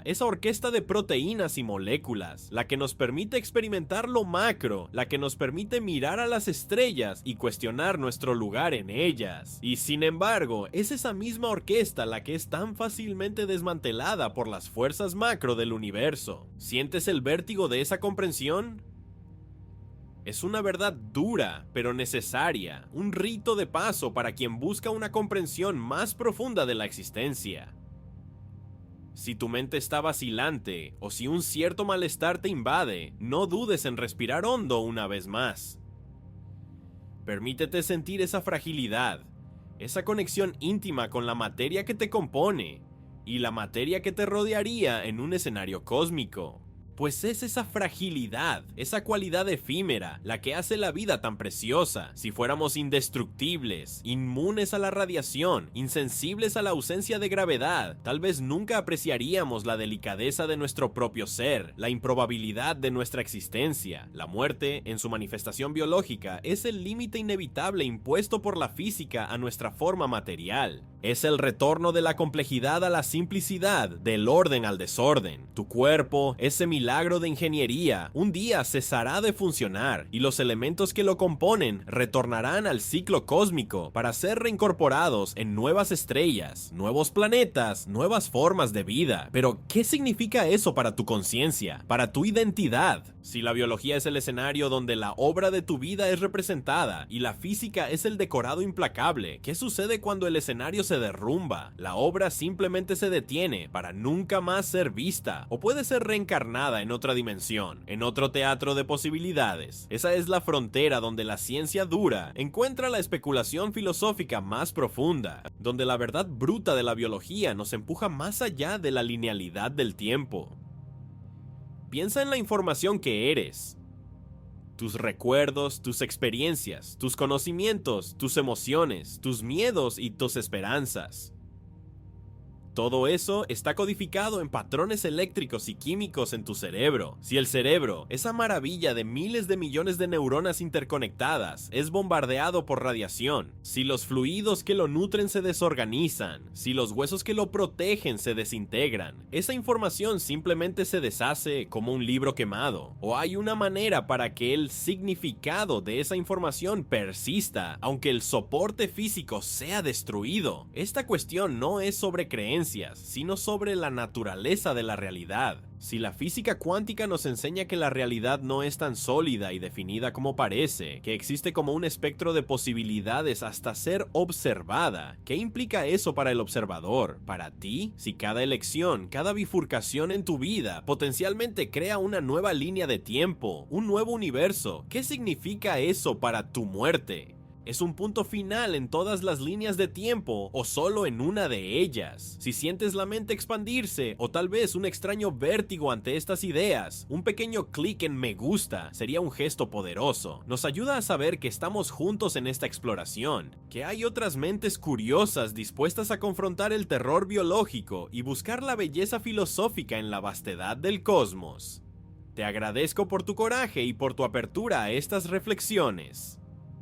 esa orquesta de proteínas y moléculas, la que nos permite experimentar lo macro, la que nos permite mirar a las estrellas y cuestionar nuestro lugar en ellas. Y sin embargo, es esa misma orquesta la que es tan fácilmente desmantelada por las fuerzas macro del universo. ¿Sientes el vértigo de esa comprensión? Es una verdad dura, pero necesaria, un rito de paso para quien busca una comprensión más profunda de la existencia. Si tu mente está vacilante, o si un cierto malestar te invade, no dudes en respirar hondo una vez más. Permítete sentir esa fragilidad, esa conexión íntima con la materia que te compone, y la materia que te rodearía en un escenario cósmico. Pues es esa fragilidad, esa cualidad efímera, la que hace la vida tan preciosa. Si fuéramos indestructibles, inmunes a la radiación, insensibles a la ausencia de gravedad, tal vez nunca apreciaríamos la delicadeza de nuestro propio ser, la improbabilidad de nuestra existencia. La muerte, en su manifestación biológica, es el límite inevitable impuesto por la física a nuestra forma material. Es el retorno de la complejidad a la simplicidad, del orden al desorden. Tu cuerpo, ese milagro de ingeniería, un día cesará de funcionar y los elementos que lo componen retornarán al ciclo cósmico para ser reincorporados en nuevas estrellas, nuevos planetas, nuevas formas de vida. Pero, ¿qué significa eso para tu conciencia, para tu identidad? Si la biología es el escenario donde la obra de tu vida es representada y la física es el decorado implacable, ¿qué sucede cuando el escenario se derrumba? La obra simplemente se detiene para nunca más ser vista, o puede ser reencarnada en otra dimensión, en otro teatro de posibilidades. Esa es la frontera donde la ciencia dura encuentra la especulación filosófica más profunda, donde la verdad bruta de la biología nos empuja más allá de la linealidad del tiempo. Piensa en la información que eres. Tus recuerdos, tus experiencias, tus conocimientos, tus emociones, tus miedos y tus esperanzas. Todo eso está codificado en patrones eléctricos y químicos en tu cerebro. Si el cerebro, esa maravilla de miles de millones de neuronas interconectadas, es bombardeado por radiación, si los fluidos que lo nutren se desorganizan, si los huesos que lo protegen se desintegran, esa información simplemente se deshace como un libro quemado. ¿O hay una manera para que el significado de esa información persista, aunque el soporte físico sea destruido? Esta cuestión no es sobre creencias, sino sobre la naturaleza de la realidad. Si la física cuántica nos enseña que la realidad no es tan sólida y definida como parece, que existe como un espectro de posibilidades hasta ser observada, ¿qué implica eso para el observador? Para ti, si cada elección, cada bifurcación en tu vida potencialmente crea una nueva línea de tiempo, un nuevo universo, ¿qué significa eso para tu muerte? ¿Es un punto final en todas las líneas de tiempo o solo en una de ellas? Si sientes la mente expandirse o tal vez un extraño vértigo ante estas ideas, un pequeño clic en me gusta sería un gesto poderoso. Nos ayuda a saber que estamos juntos en esta exploración, que hay otras mentes curiosas dispuestas a confrontar el terror biológico y buscar la belleza filosófica en la vastedad del cosmos. Te agradezco por tu coraje y por tu apertura a estas reflexiones.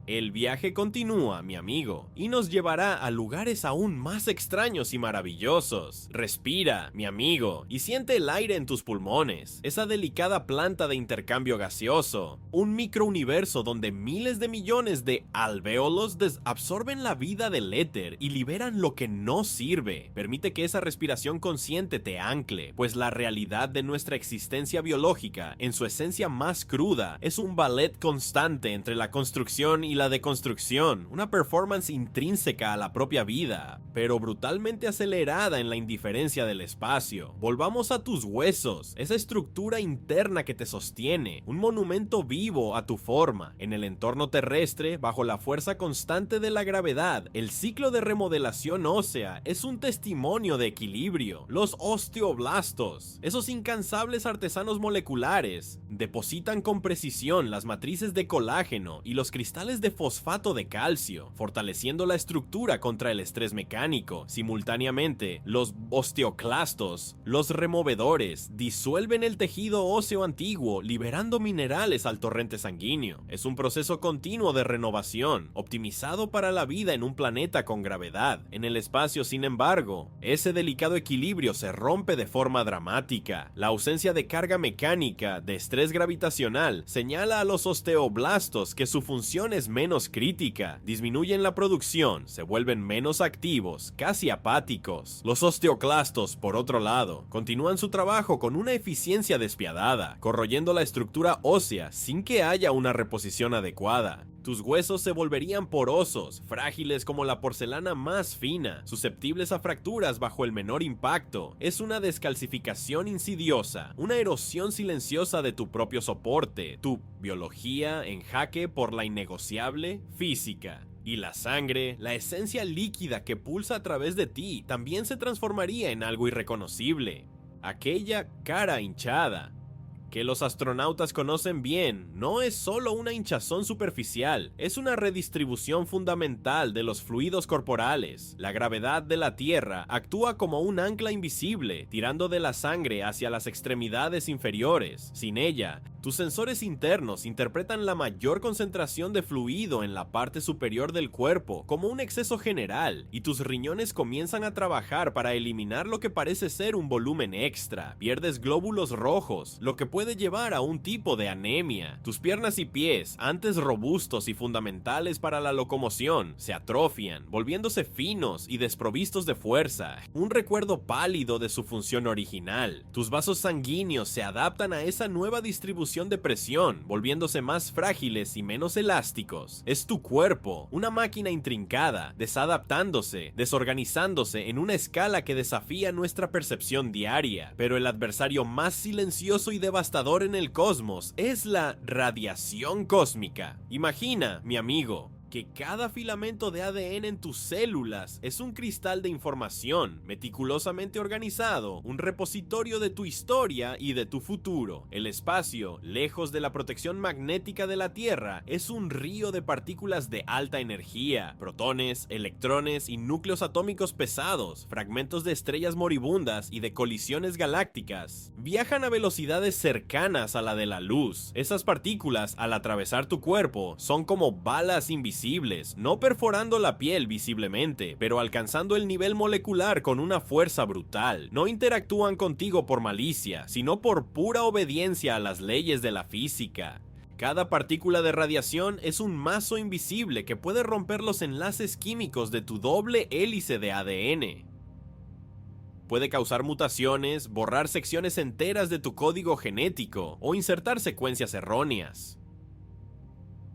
El viaje continúa, mi amigo, y nos llevará a lugares aún más extraños y maravillosos. Respira, mi amigo, y siente el aire en tus pulmones, esa delicada planta de intercambio gaseoso, un microuniverso donde miles de millones de alvéolos absorben la vida del éter y liberan lo que no sirve. Permite que esa respiración consciente te ancle, pues la realidad de nuestra existencia biológica, en su esencia más cruda, es un ballet constante entre la construcción y la deconstrucción, una performance intrínseca a la propia vida, pero brutalmente acelerada en la indiferencia del espacio. Volvamos a tus huesos, esa estructura interna que te sostiene, un monumento vivo a tu forma. En el entorno terrestre, bajo la fuerza constante de la gravedad, el ciclo de remodelación ósea es un testimonio de equilibrio. Los osteoblastos, esos incansables artesanos moleculares, depositan con precisión las matrices de colágeno y los cristales de fosfato de calcio, fortaleciendo la estructura contra el estrés mecánico. Simultáneamente, los osteoclastos, los removedores, disuelven el tejido óseo antiguo, liberando minerales al torrente sanguíneo. Es un proceso continuo de renovación, optimizado para la vida en un planeta con gravedad. En el espacio, sin embargo, ese delicado equilibrio se rompe de forma dramática. La ausencia de carga mecánica, de estrés gravitacional, señala a los osteoblastos que su función es menos crítica, disminuyen la producción, se vuelven menos activos, casi apáticos. Los osteoclastos, por otro lado, continúan su trabajo con una eficiencia despiadada, corroyendo la estructura ósea sin que haya una reposición adecuada. Tus huesos se volverían porosos, frágiles como la porcelana más fina, susceptibles a fracturas bajo el menor impacto. Es una descalcificación insidiosa, una erosión silenciosa de tu propio soporte, tu biología en jaque por la innegociable física. Y la sangre, la esencia líquida que pulsa a través de ti, también se transformaría en algo irreconocible. Aquella cara hinchada, que los astronautas conocen bien, no es solo una hinchazón superficial, es una redistribución fundamental de los fluidos corporales. La gravedad de la Tierra actúa como un ancla invisible, tirando de la sangre hacia las extremidades inferiores. Sin ella, tus sensores internos interpretan la mayor concentración de fluido en la parte superior del cuerpo como un exceso general, y tus riñones comienzan a trabajar para eliminar lo que parece ser un volumen extra. Pierdes glóbulos rojos, lo que puede llevar a un tipo de anemia. Tus piernas y pies, antes robustos y fundamentales para la locomoción, se atrofian, volviéndose finos y desprovistos de fuerza, un recuerdo pálido de su función original. Tus vasos sanguíneos se adaptan a esa nueva distribución de presión, volviéndose más frágiles y menos elásticos. Es tu cuerpo, una máquina intrincada, desadaptándose, desorganizándose en una escala que desafía nuestra percepción diaria. Pero el adversario más silencioso y devastador en el cosmos es la radiación cósmica. Imagina, mi amigo, que cada filamento de ADN en tus células es un cristal de información meticulosamente organizado, un repositorio de tu historia y de tu futuro. El espacio, lejos de la protección magnética de la Tierra, es un río de partículas de alta energía, protones, electrones y núcleos atómicos pesados, fragmentos de estrellas moribundas y de colisiones galácticas. Viajan a velocidades cercanas a la de la luz. Esas partículas, al atravesar tu cuerpo, son como balas invisibles, no perforando la piel visiblemente, pero alcanzando el nivel molecular con una fuerza brutal. No interactúan contigo por malicia, sino por pura obediencia a las leyes de la física. Cada partícula de radiación es un mazo invisible que puede romper los enlaces químicos de tu doble hélice de ADN. Puede causar mutaciones, borrar secciones enteras de tu código genético o insertar secuencias erróneas.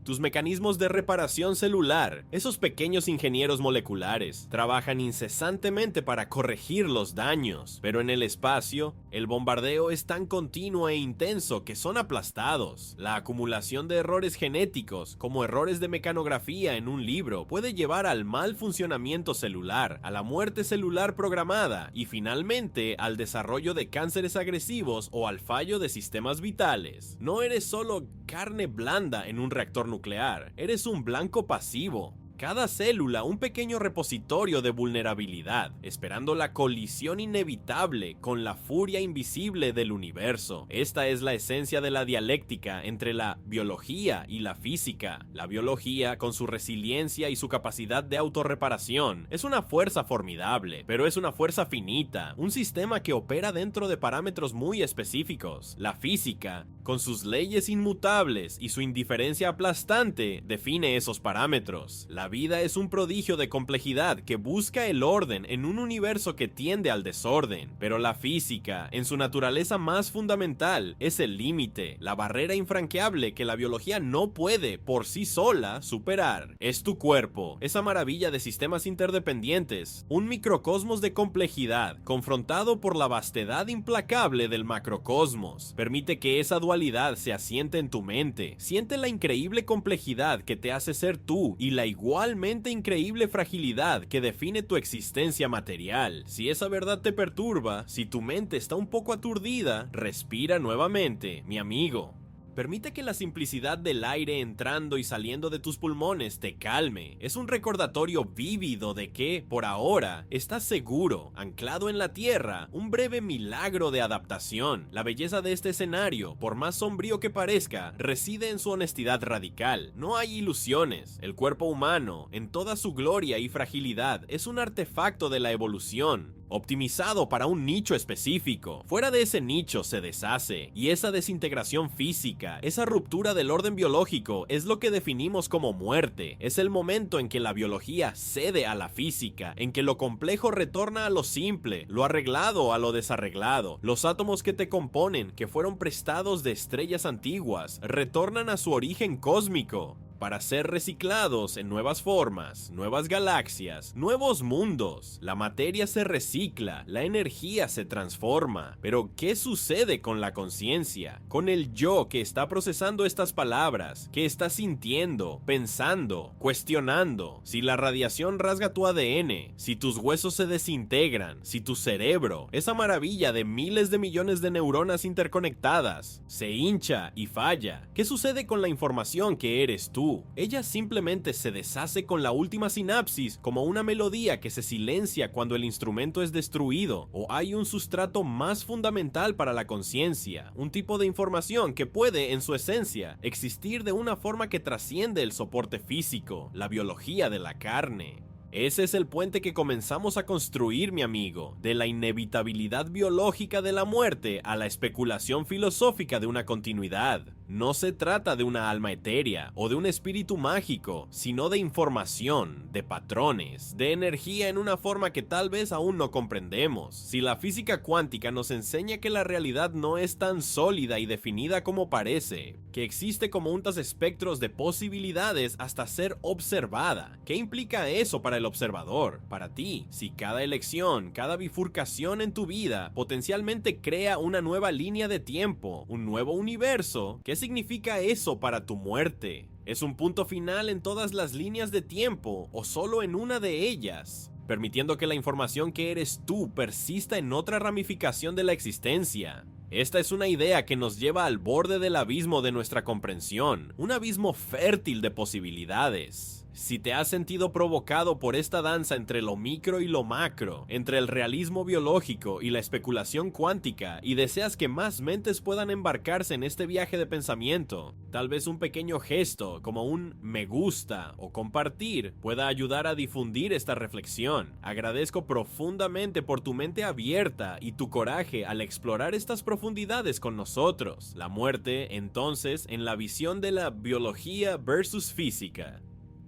Tus mecanismos de reparación celular, esos pequeños ingenieros moleculares, trabajan incesantemente para corregir los daños, pero en el espacio, el bombardeo es tan continuo e intenso que son aplastados. La acumulación de errores genéticos, como errores de mecanografía en un libro, puede llevar al mal funcionamiento celular, a la muerte celular programada y finalmente al desarrollo de cánceres agresivos o al fallo de sistemas vitales. No eres solo carne blanda en un reactor nuclear, eres un blanco pasivo. Cada célula un pequeño repositorio de vulnerabilidad, esperando la colisión inevitable con la furia invisible del universo. Esta es la esencia de la dialéctica entre la biología y la física. La biología, con su resiliencia y su capacidad de autorreparación, es una fuerza formidable, pero es una fuerza finita, un sistema que opera dentro de parámetros muy específicos. La física, con sus leyes inmutables y su indiferencia aplastante, define esos parámetros. La vida es un prodigio de complejidad que busca el orden en un universo que tiende al desorden, pero la física, en su naturaleza más fundamental, es el límite, la barrera infranqueable que la biología no puede, por sí sola, superar. Es tu cuerpo, esa maravilla de sistemas interdependientes, un microcosmos de complejidad, confrontado por la vastedad implacable del macrocosmos. Permite que esa dualidad se asiente en tu mente. Siente la increíble complejidad que te hace ser tú y la igualmente increíble fragilidad que define tu existencia material. Si esa verdad te perturba, si tu mente está un poco aturdida, respira nuevamente, mi amigo. Permite que la simplicidad del aire entrando y saliendo de tus pulmones te calme. Es un recordatorio vívido de que, por ahora, estás seguro, anclado en la tierra, un breve milagro de adaptación. La belleza de este escenario, por más sombrío que parezca, reside en su honestidad radical. No hay ilusiones. El cuerpo humano, en toda su gloria y fragilidad, es un artefacto de la evolución, optimizado para un nicho específico. Fuera de ese nicho se deshace, y esa desintegración física, esa ruptura del orden biológico, es lo que definimos como muerte. Es el momento en que la biología cede a la física, en que lo complejo retorna a lo simple, lo arreglado a lo desarreglado. Los átomos que te componen, que fueron prestados de estrellas antiguas, retornan a su origen cósmico, para ser reciclados en nuevas formas, nuevas galaxias, nuevos mundos. La materia se recicla, la energía se transforma. Pero, ¿qué sucede con la conciencia? Con el yo que está procesando estas palabras, que está sintiendo, pensando, cuestionando. Si la radiación rasga tu ADN, si tus huesos se desintegran, si tu cerebro, esa maravilla de miles de millones de neuronas interconectadas, se hincha y falla. ¿Qué sucede con la información que eres tú? Ella simplemente se deshace con la última sinapsis, como una melodía que se silencia cuando el instrumento es destruido. ¿O hay un sustrato más fundamental para la conciencia? Un tipo de información que puede, en su esencia, existir de una forma que trasciende el soporte físico, la biología de la carne. Ese es el puente que comenzamos a construir, mi amigo, de la inevitabilidad biológica de la muerte a la especulación filosófica de una continuidad. No se trata de una alma etérea o de un espíritu mágico, sino de información, de patrones, de energía en una forma que tal vez aún no comprendemos. Si la física cuántica nos enseña que la realidad no es tan sólida y definida como parece, que existe como untas espectros de posibilidades hasta ser observada, ¿qué implica eso para el observador, para ti? Si cada elección, cada bifurcación en tu vida potencialmente crea una nueva línea de tiempo, un nuevo universo, ¿qué significa eso para tu muerte? ¿Es un punto final en todas las líneas de tiempo o solo en una de ellas? Permitiendo que la información que eres tú persista en otra ramificación de la existencia. Esta es una idea que nos lleva al borde del abismo de nuestra comprensión, un abismo fértil de posibilidades. Si te has sentido provocado por esta danza entre lo micro y lo macro, entre el realismo biológico y la especulación cuántica, y deseas que más mentes puedan embarcarse en este viaje de pensamiento, tal vez un pequeño gesto como un me gusta o compartir pueda ayudar a difundir esta reflexión. Agradezco profundamente por tu mente abierta y tu coraje al explorar estas profundidades con nosotros. La muerte, entonces, en la visión de la biología versus física,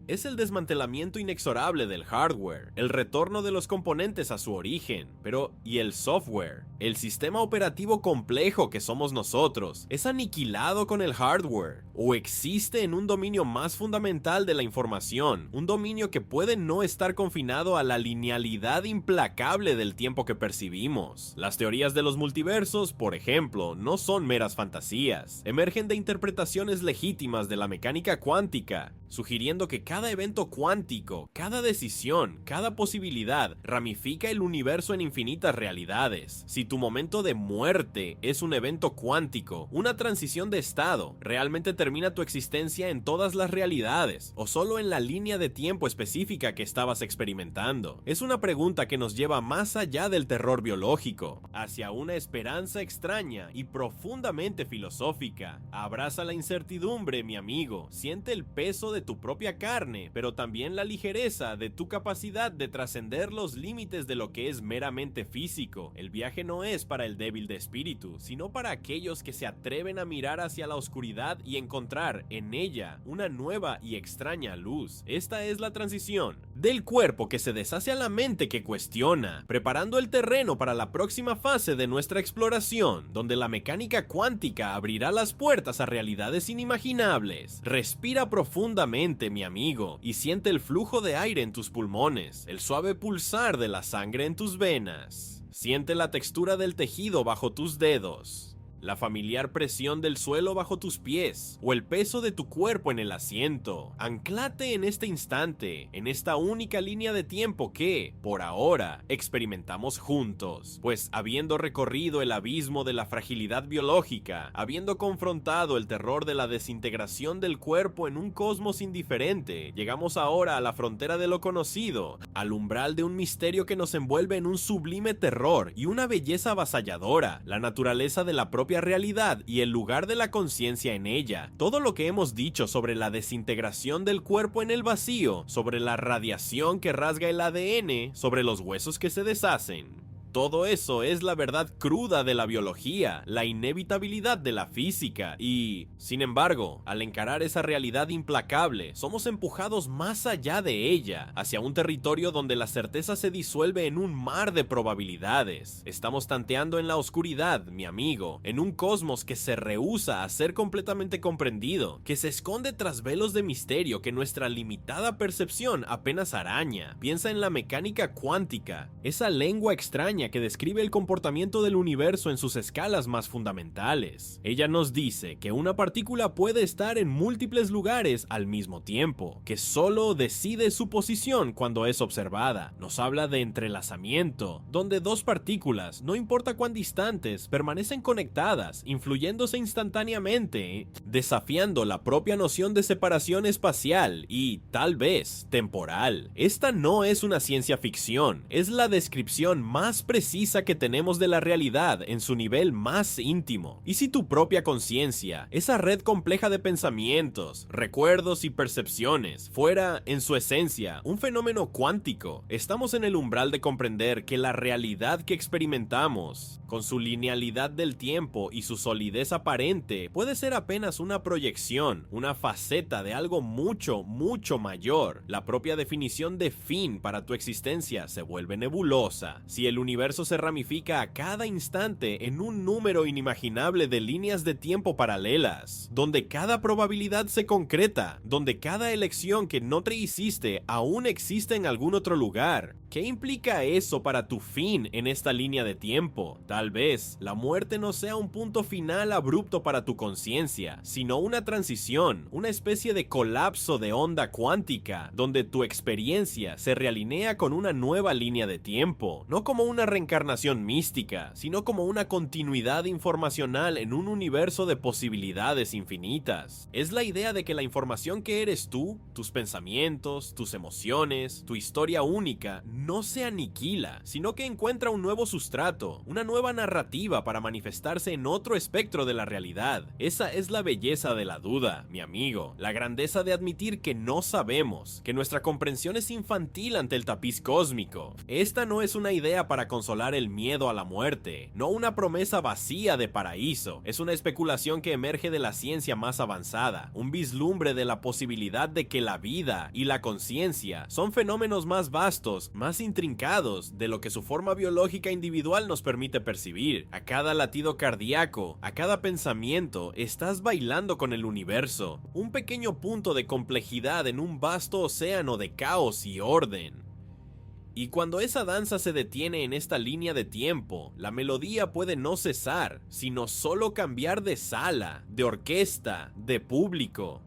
es el desmantelamiento inexorable del hardware, el retorno de los componentes a su origen. Pero, ¿y el software? El sistema operativo complejo que somos nosotros, ¿es aniquilado con el hardware? ¿O existe en un dominio más fundamental de la información? Un dominio que puede no estar confinado a la linealidad implacable del tiempo que percibimos. Las teorías de los multiversos, por ejemplo, no son meras fantasías. Emergen de interpretaciones legítimas de la mecánica cuántica, sugiriendo que cada evento cuántico, cada decisión, cada posibilidad ramifica el universo en infinitas realidades. Si tu momento de muerte es un evento cuántico, una transición de estado, ¿realmente termina tu existencia en todas las realidades o solo en la línea de tiempo específica que estabas experimentando? Es una pregunta que nos lleva más allá del terror biológico, hacia una esperanza extraña y profundamente filosófica. Abraza la incertidumbre, mi amigo, siente el peso de tu propia carne, pero también la ligereza de tu capacidad de trascender los límites de lo que es meramente físico. El viaje no es para el débil de espíritu, sino para aquellos que se atreven a mirar hacia la oscuridad y encontrar encontrar en ella una nueva y extraña luz. Esta es la transición del cuerpo que se deshace a la mente que cuestiona, preparando el terreno para la próxima fase de nuestra exploración, donde la mecánica cuántica abrirá las puertas a realidades inimaginables. Respira profundamente, mi amigo, y siente el flujo de aire en tus pulmones, el suave pulsar de la sangre en tus venas. Siente la textura del tejido bajo tus dedos, la familiar presión del suelo bajo tus pies o el peso de tu cuerpo en el asiento. Anclate en este instante, en esta única línea de tiempo que, por ahora, experimentamos juntos, pues habiendo recorrido el abismo de la fragilidad biológica, habiendo confrontado el terror de la desintegración del cuerpo en un cosmos indiferente, llegamos ahora a la frontera de lo conocido, al umbral de un misterio que nos envuelve en un sublime terror y una belleza avasalladora, la naturaleza de la propia realidad y el lugar de la conciencia en ella. Todo lo que hemos dicho sobre la desintegración del cuerpo en el vacío, sobre la radiación que rasga el ADN, sobre los huesos que se deshacen. Todo eso es la verdad cruda de la biología, la inevitabilidad de la física y, sin embargo, al encarar esa realidad implacable, somos empujados más allá de ella, hacia un territorio donde la certeza se disuelve en un mar de probabilidades. Estamos tanteando en la oscuridad, mi amigo, en un cosmos que se rehúsa a ser completamente comprendido, que se esconde tras velos de misterio que nuestra limitada percepción apenas araña. Piensa en la mecánica cuántica, esa lengua extraña que describe el comportamiento del universo en sus escalas más fundamentales. Ella nos dice que una partícula puede estar en múltiples lugares al mismo tiempo, que solo decide su posición cuando es observada. Nos habla de entrelazamiento, donde dos partículas, no importa cuán distantes, permanecen conectadas, influyéndose instantáneamente, desafiando la propia noción de separación espacial y, tal vez, temporal. Esta no es una ciencia ficción, es la descripción más precisa que tenemos de la realidad en su nivel más íntimo. Y si tu propia conciencia, esa red compleja de pensamientos, recuerdos y percepciones, fuera, en su esencia, un fenómeno cuántico, estamos en el umbral de comprender que la realidad que experimentamos, con su linealidad del tiempo y su solidez aparente, puede ser apenas una proyección, una faceta de algo mucho, mucho mayor. La propia definición de fin para tu existencia se vuelve nebulosa. Si el universo se ramifica a cada instante en un número inimaginable de líneas de tiempo paralelas, donde cada probabilidad se concreta, donde cada elección que no te hiciste aún existe en algún otro lugar. ¿Qué implica eso para tu fin en esta línea de tiempo? Tal vez la muerte no sea un punto final abrupto para tu conciencia, sino una transición, una especie de colapso de onda cuántica, donde tu experiencia se realinea con una nueva línea de tiempo, no como una reencarnación mística, sino como una continuidad informacional en un universo de posibilidades infinitas. Es la idea de que la información que eres tú, tus pensamientos, tus emociones, tu historia única, no se aniquila, sino que encuentra un nuevo sustrato, una nueva narrativa para manifestarse en otro espectro de la realidad. Esa es la belleza de la duda, mi amigo, la grandeza de admitir que no sabemos, que nuestra comprensión es infantil ante el tapiz cósmico. Esta no es una idea para consolar el miedo a la muerte, no una promesa vacía de paraíso, es una especulación que emerge de la ciencia más avanzada, un vislumbre de la posibilidad de que la vida y la conciencia son fenómenos más vastos, más intrincados de lo que su forma biológica individual nos permite percibir. A cada latido cardíaco, a cada pensamiento, estás bailando con el universo, un pequeño punto de complejidad en un vasto océano de caos y orden. Y cuando esa danza se detiene en esta línea de tiempo, la melodía puede no cesar, sino solo cambiar de sala, de orquesta, de público.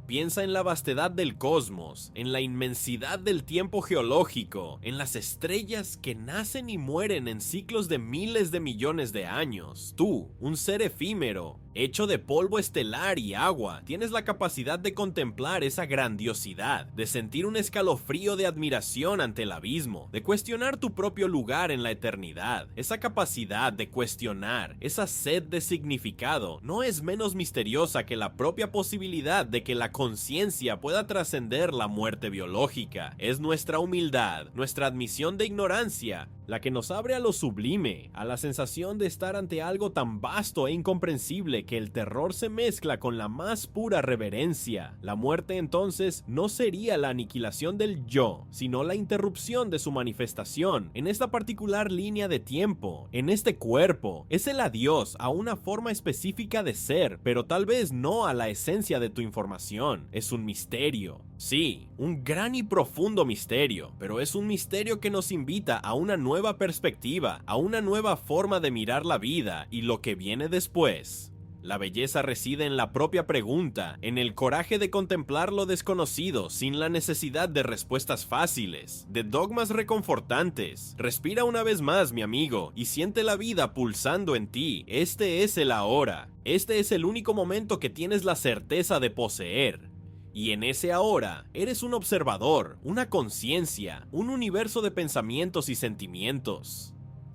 Piensa en la vastedad del cosmos, en la inmensidad del tiempo geológico, en las estrellas que nacen y mueren en ciclos de miles de millones de años. Tú, un ser efímero, hecho de polvo estelar y agua, tienes la capacidad de contemplar esa grandiosidad, de sentir un escalofrío de admiración ante el abismo, de cuestionar tu propio lugar en la eternidad. Esa capacidad de cuestionar, esa sed de significado, no es menos misteriosa que la propia posibilidad de que la conciencia pueda trascender la muerte biológica. Es nuestra humildad, nuestra admisión de ignorancia, la que nos abre a lo sublime, a la sensación de estar ante algo tan vasto e incomprensible que el terror se mezcla con la más pura reverencia. La muerte entonces no sería la aniquilación del yo, sino la interrupción de su manifestación en esta particular línea de tiempo, en este cuerpo. Es el adiós a una forma específica de ser, pero tal vez no a la esencia de tu información. Es un misterio. Sí, un gran y profundo misterio, pero es un misterio que nos invita a una nueva perspectiva, a una nueva forma de mirar la vida y lo que viene después. La belleza reside en la propia pregunta, en el coraje de contemplar lo desconocido sin la necesidad de respuestas fáciles, de dogmas reconfortantes. Respira una vez más, mi amigo, y siente la vida pulsando en ti. Este es el ahora. Este es el único momento que tienes la certeza de poseer. Y en ese ahora, eres un observador, una conciencia, un universo de pensamientos y sentimientos.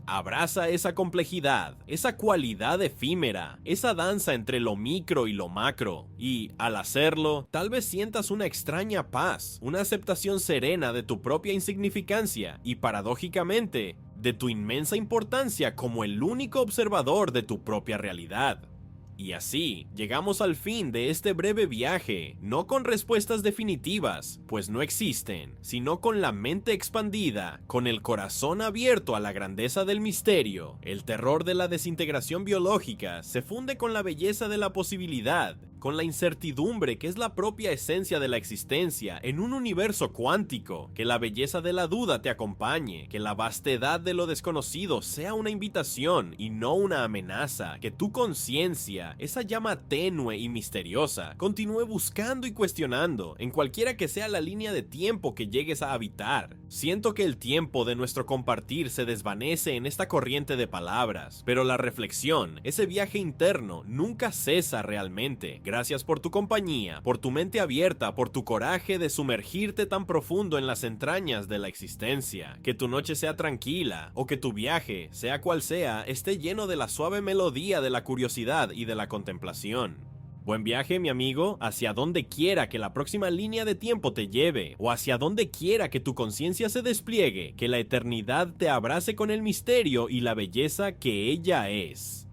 Abraza esa complejidad, esa cualidad efímera, esa danza entre lo micro y lo macro, y, al hacerlo, tal vez sientas una extraña paz, una aceptación serena de tu propia insignificancia y, paradójicamente, de tu inmensa importancia como el único observador de tu propia realidad. Y así, llegamos al fin de este breve viaje, no con respuestas definitivas, pues no existen, sino con la mente expandida, con el corazón abierto a la grandeza del misterio. El terror de la desintegración biológica se funde con la belleza de la posibilidad, con la incertidumbre que es la propia esencia de la existencia en un universo cuántico. Que la belleza de la duda te acompañe, que la vastedad de lo desconocido sea una invitación y no una amenaza, que tu conciencia, esa llama tenue y misteriosa, continúe buscando y cuestionando en cualquiera que sea la línea de tiempo que llegues a habitar. Siento que el tiempo de nuestro compartir se desvanece en esta corriente de palabras, pero la reflexión, ese viaje interno, nunca cesa realmente. Gracias por tu compañía, por tu mente abierta, por tu coraje de sumergirte tan profundo en las entrañas de la existencia. Que tu noche sea tranquila, o que tu viaje, sea cual sea, esté lleno de la suave melodía de la curiosidad y de la contemplación. Buen viaje, mi amigo, hacia donde quiera que la próxima línea de tiempo te lleve, o hacia donde quiera que tu conciencia se despliegue, que la eternidad te abrace con el misterio y la belleza que ella es.